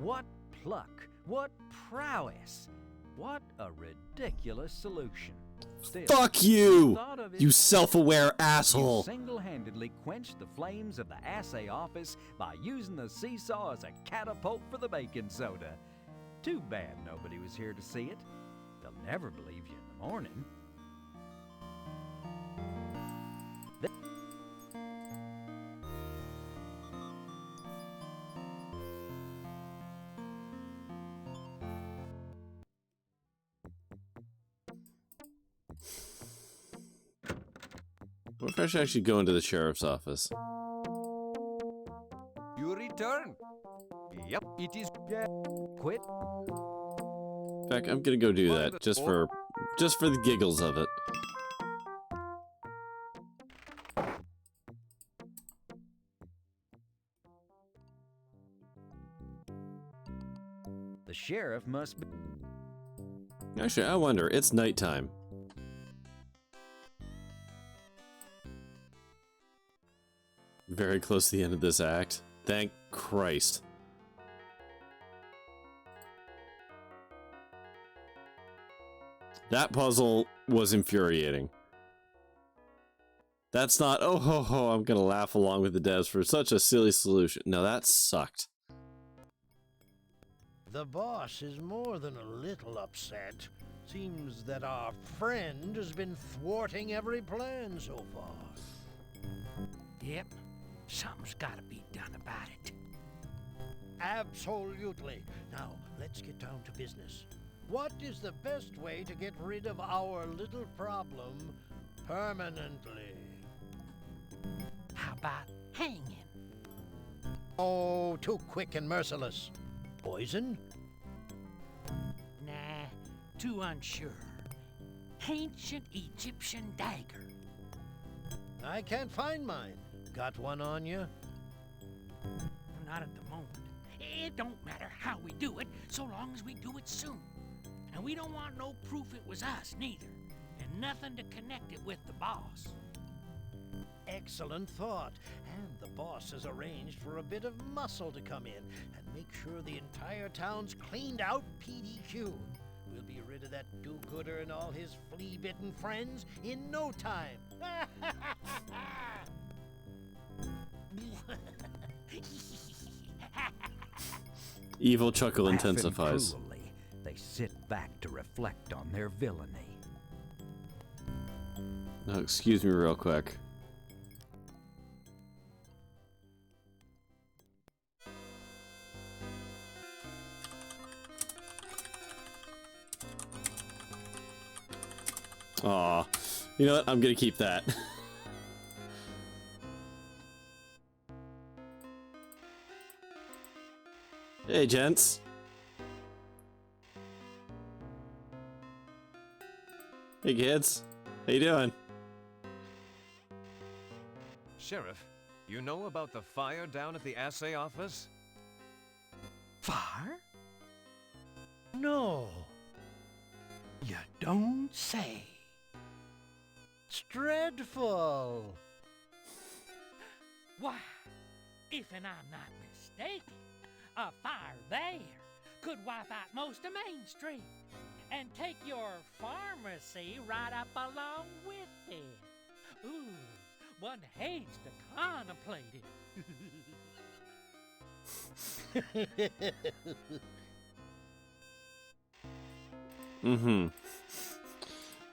What pluck, what prowess, what a ridiculous solution. Still, Fuck you! thought of it, You self-aware you asshole! single-handedly quenched the flames of the assay office by using the seesaw as a catapult for the baking soda. Too bad nobody was here to see it. They'll never believe you in the morning. What if I should actually go into the sheriff's office? You return. Yep, it is. Quit. In fact, I'm gonna go do that just for the giggles of it. sheriff must be... Actually, I wonder. It's nighttime. Very close to the end of this act. Thank Christ. That puzzle was infuriating. That's not, oh ho ho, I'm gonna laugh along with the devs for such a silly solution. No, that sucked. The boss is more than a little upset. Seems that our friend has been thwarting every plan so far. Yep, something's gotta be done about it. Absolutely. Now, let's get down to business. What is the best way to get rid of our little problem permanently? How about hanging? Oh, too quick and merciless. Poison? Nah, too unsure. Ancient Egyptian dagger. I can't find mine. Got one on you? Not at the moment. It don't matter how we do it, so long as we do it soon. And we don't want no proof it was us, neither. And nothing to connect it with the boss. Excellent thought. And the boss has arranged for a bit of muscle to come in and make sure the entire town's cleaned out PDQ. We'll be rid of that do-gooder and all his flea-bitten friends in no time. Evil chuckle intensifies. Cruelly, they sit back to reflect on their villainy. No, excuse me real quick. Aw, you know what? I'm gonna keep that. Hey, gents. Hey, kids. How you doing? Sheriff, you know about the fire down at the assay office? Fire? No. You don't say. It's dreadful. Why, if and I'm not mistaken, a fire there could wipe out most of Main Street and take your pharmacy right up along with it. Ooh, one hates to contemplate it. Mm-hmm.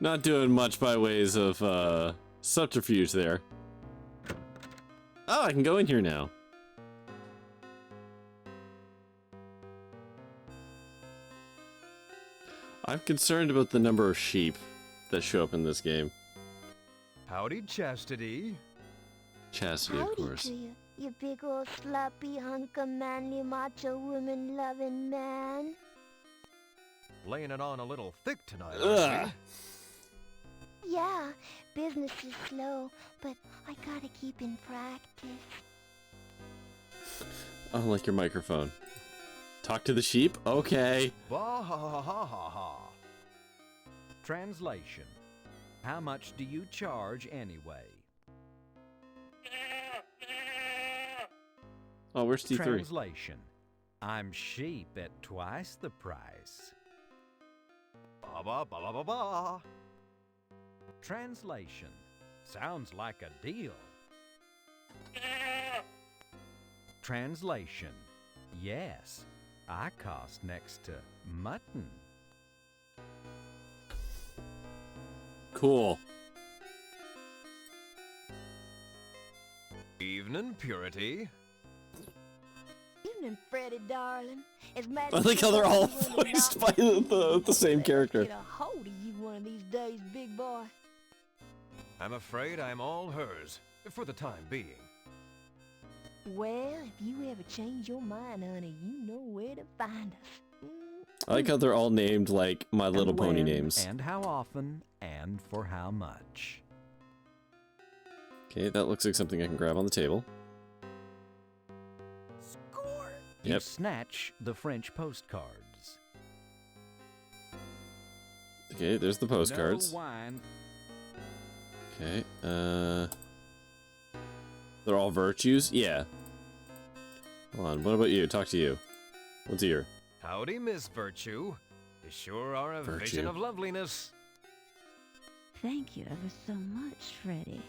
Not doing much by ways of subterfuge there. Oh, I can go in here now. I'm concerned about the number of sheep that show up in this game. Howdy, Chastity. Chastity, of course. To you, you big old sloppy hunk of manly macho woman loving man. Laying it on a little thick tonight, Ugh. aren't we? Yeah, business is slow, but I gotta keep in practice. I don't like your microphone. Talk to the sheep? Okay. Bah ha ha ha ha ha. Translation. How much do you charge anyway? Oh, where's T3? Translation. I'm sheep at twice the price. Ba ba ba ba ba ba. Translation. Sounds like a deal. Translation. Yes, I cost next to mutton. Cool. Evening, Purity. Evening, Freddy, darling. As mad I as like you how they're are, all you wanna voiced knock by me the same character. Get a hold of you one of these days, big boy. I'm afraid I'm all hers, for the time being. Well, if you ever change your mind, honey, you know where to find us. I like how they're all named like My Little And Pony when, names. And how often, and for how much. Okay, that looks like something I can grab on the table. Score! You Yep. snatch the French postcards. Okay, there's the postcards. No wine. Okay, they're all virtues? Yeah. Hold on, what about you? Talk to you. What's here? Howdy, Miss Virtue. You sure are a vision Virtue. of loveliness. Thank you ever so much, Freddy.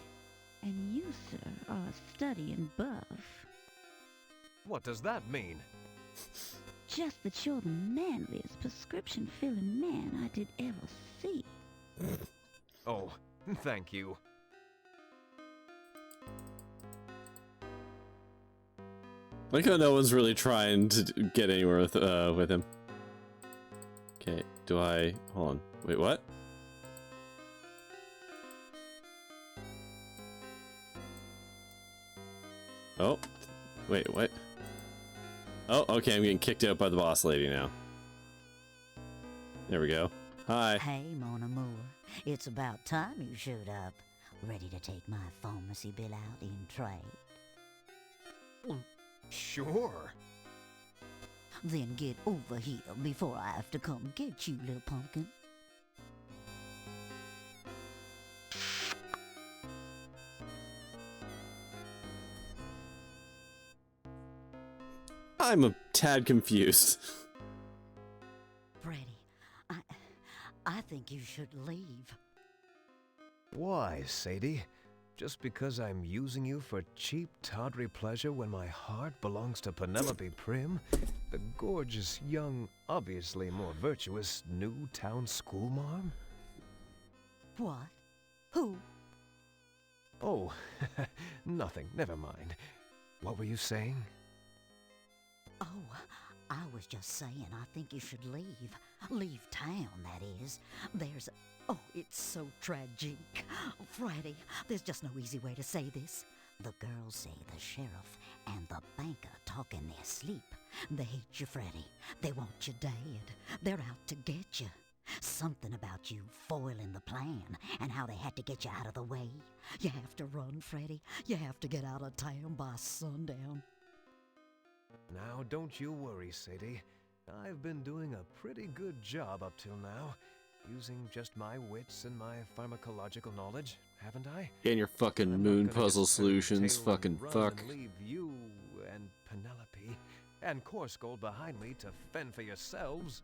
And you, sir, are a studying buff. What does that mean? Just that you're the manliest prescription-filling man I did ever see. Oh, thank you. Like how no one's really trying to get anywhere with him. Okay, do I... Hold on. Wait, what? Oh. Wait, what? Oh, okay, I'm getting kicked out by the boss lady now. There we go. Hi. Hey, mon amour. It's about time you showed up. Ready to take my pharmacy bill out in trade? Sure. Then get over here before I have to come get you, little pumpkin. I'm a tad confused. Freddy, I think you should leave. Why, Sadie? Just because I'm using you for cheap, tawdry pleasure when my heart belongs to Penelope Prim, the gorgeous, young, obviously more virtuous new town schoolmarm? What? Who? Oh, nothing. Never mind. What were you saying? Oh, I was just saying I think you should leave. Leave town, that is. There's... Oh, it's so tragic. Freddy, there's just no easy way to say this. The girls say the sheriff and the banker talk in their sleep. They hate you, Freddy. They want you dead. They're out to get you. Something about you foiling the plan and how they had to get you out of the way. You have to run, Freddy. You have to get out of town by sundown. Now, don't you worry, Sadie. I've been doing a pretty good job up till now, using just my wits and my pharmacological knowledge, haven't I? And your fucking I'm not moon gonna puzzle just turn solutions, tail and fucking run fuck. and leave you and Penelope and Course Gold behind me to fend for yourselves.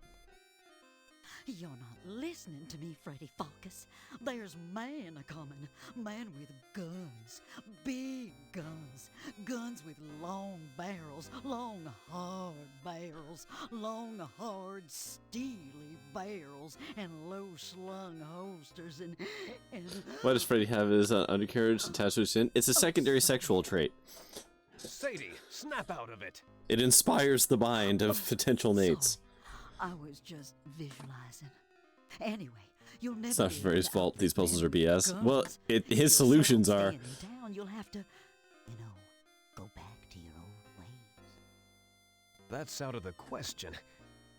You're not listening to me, Freddy Pharkas. There's man a-coming. Man with guns. Big guns. Guns with long barrels. Long, hard barrels. Long, hard, steely barrels. And low-slung holsters and... Why does Freddy have his undercarriage attached to his chin? It's a secondary sexual trait. Sadie, snap out of it. It inspires the mind of potential mates. I was just visualizing. Anyway, you'll never It's not be able Freddy's to fault. These puzzles are BS. guns. Well, If his you're solutions settled are. staying in town, you'll have to, you know, go back to your old ways. That's out of the question.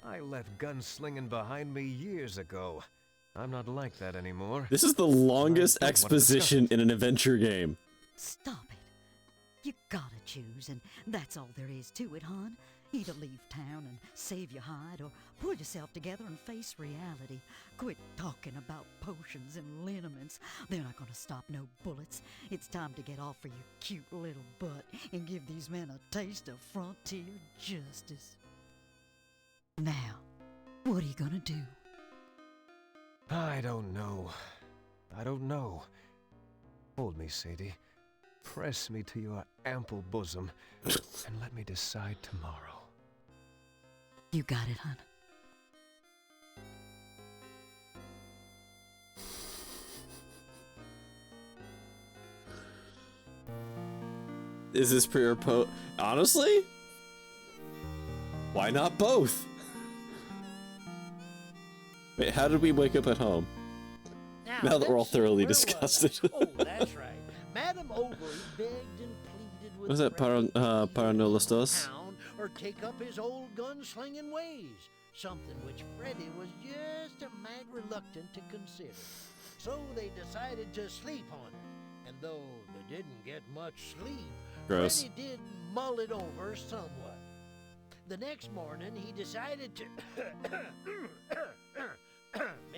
I left gunslinging behind me years ago. I'm not like that anymore. This is the longest I don't wanna discuss exposition it. in an adventure game. Stop it. You gotta choose, and that's all there is to it, hon. Either leave town and save your hide, or pull yourself together and face reality. Quit talking about potions and liniments. They're not gonna stop no bullets. It's time to get off of your cute little butt and give these men a taste of frontier justice. Now, what are you gonna do? I don't know. I don't know. Hold me, Sadie. Press me to your ample bosom and let me decide tomorrow. You got it, hon. Is this pre or post? Honestly? Why not both? Wait, how did we wake up at home? Now that we're all let's see, thoroughly where was I? disgusted. Oh, that's right. Madame Overy begged and pleaded with Was that Freddy to leave Paranolastos? town or take up his old gunslinging ways, something which Freddy was just a mite reluctant to consider. So they decided to sleep on it, and though they didn't get much sleep, Gross. Freddy did mull it over somewhat. The next morning, he decided to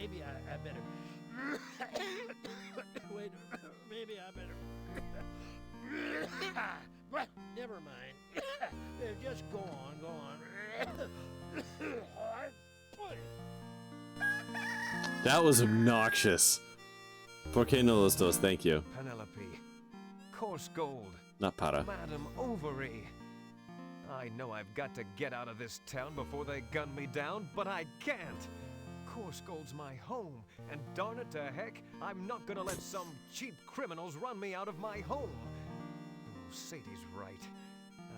maybe I better. Wait, maybe I better. Well, never mind. Just go on, go on. That was obnoxious. Por qué no los dos? Thank you. Penelope. Coarse gold. Not para. Madam Ovary. I know I've got to get out of this town before they gun me down, but I can't. Coarse gold's my home, and darn it to heck, I'm not gonna let some cheap criminals run me out of my home. Oh, Sadie's right.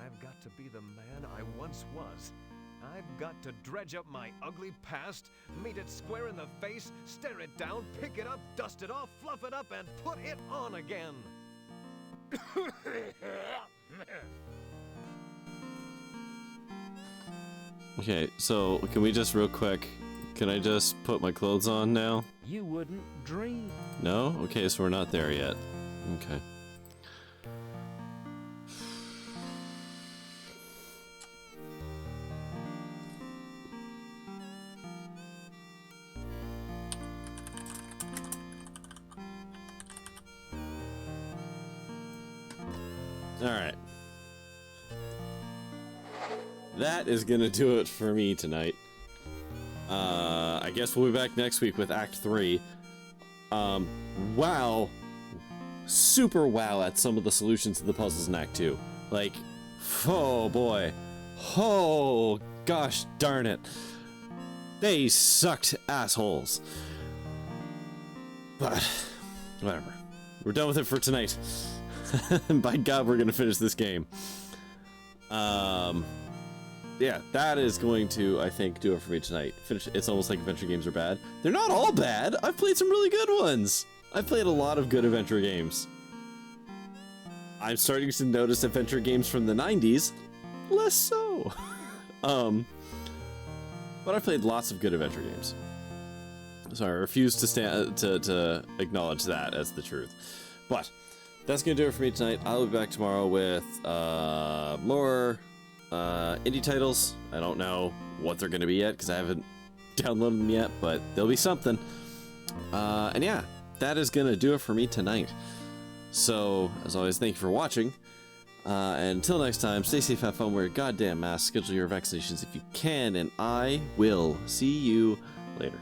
I've got to be the man I once was. I've got to dredge up my ugly past, meet it square in the face, stare it down, pick it up, dust it off, fluff it up, and put it on again. Okay, so can we just real quick, can I just put my clothes on now? You wouldn't dream. No? Okay, so we're not there yet. Okay. Alright. That is gonna do it for me tonight. I guess we'll be back next week with Act 3. Wow. Super wow at some of the solutions to the puzzles in Act 2. Like, oh boy. Oh, gosh darn it. They sucked assholes. But, whatever. We're done with it for tonight. By God, we're gonna finish this game. Yeah, that is going to, I think, do it for me tonight. Finish. It's almost like adventure games are bad. They're not all bad. I've played some really good ones. I've played a lot of good adventure games. I'm starting to notice adventure games from the 90s less so. But I've played lots of good adventure games. So I refuse to acknowledge that as the truth. But that's gonna do it for me tonight. I'll be back tomorrow with more indie titles. I don't know what they're gonna be yet because I haven't downloaded them yet, but there'll be something. And yeah, that is gonna do it for me tonight. So as always, thank you for watching. And until next time, stay safe, have fun, wear your goddamn mask, schedule your vaccinations if you can, and I will see you later.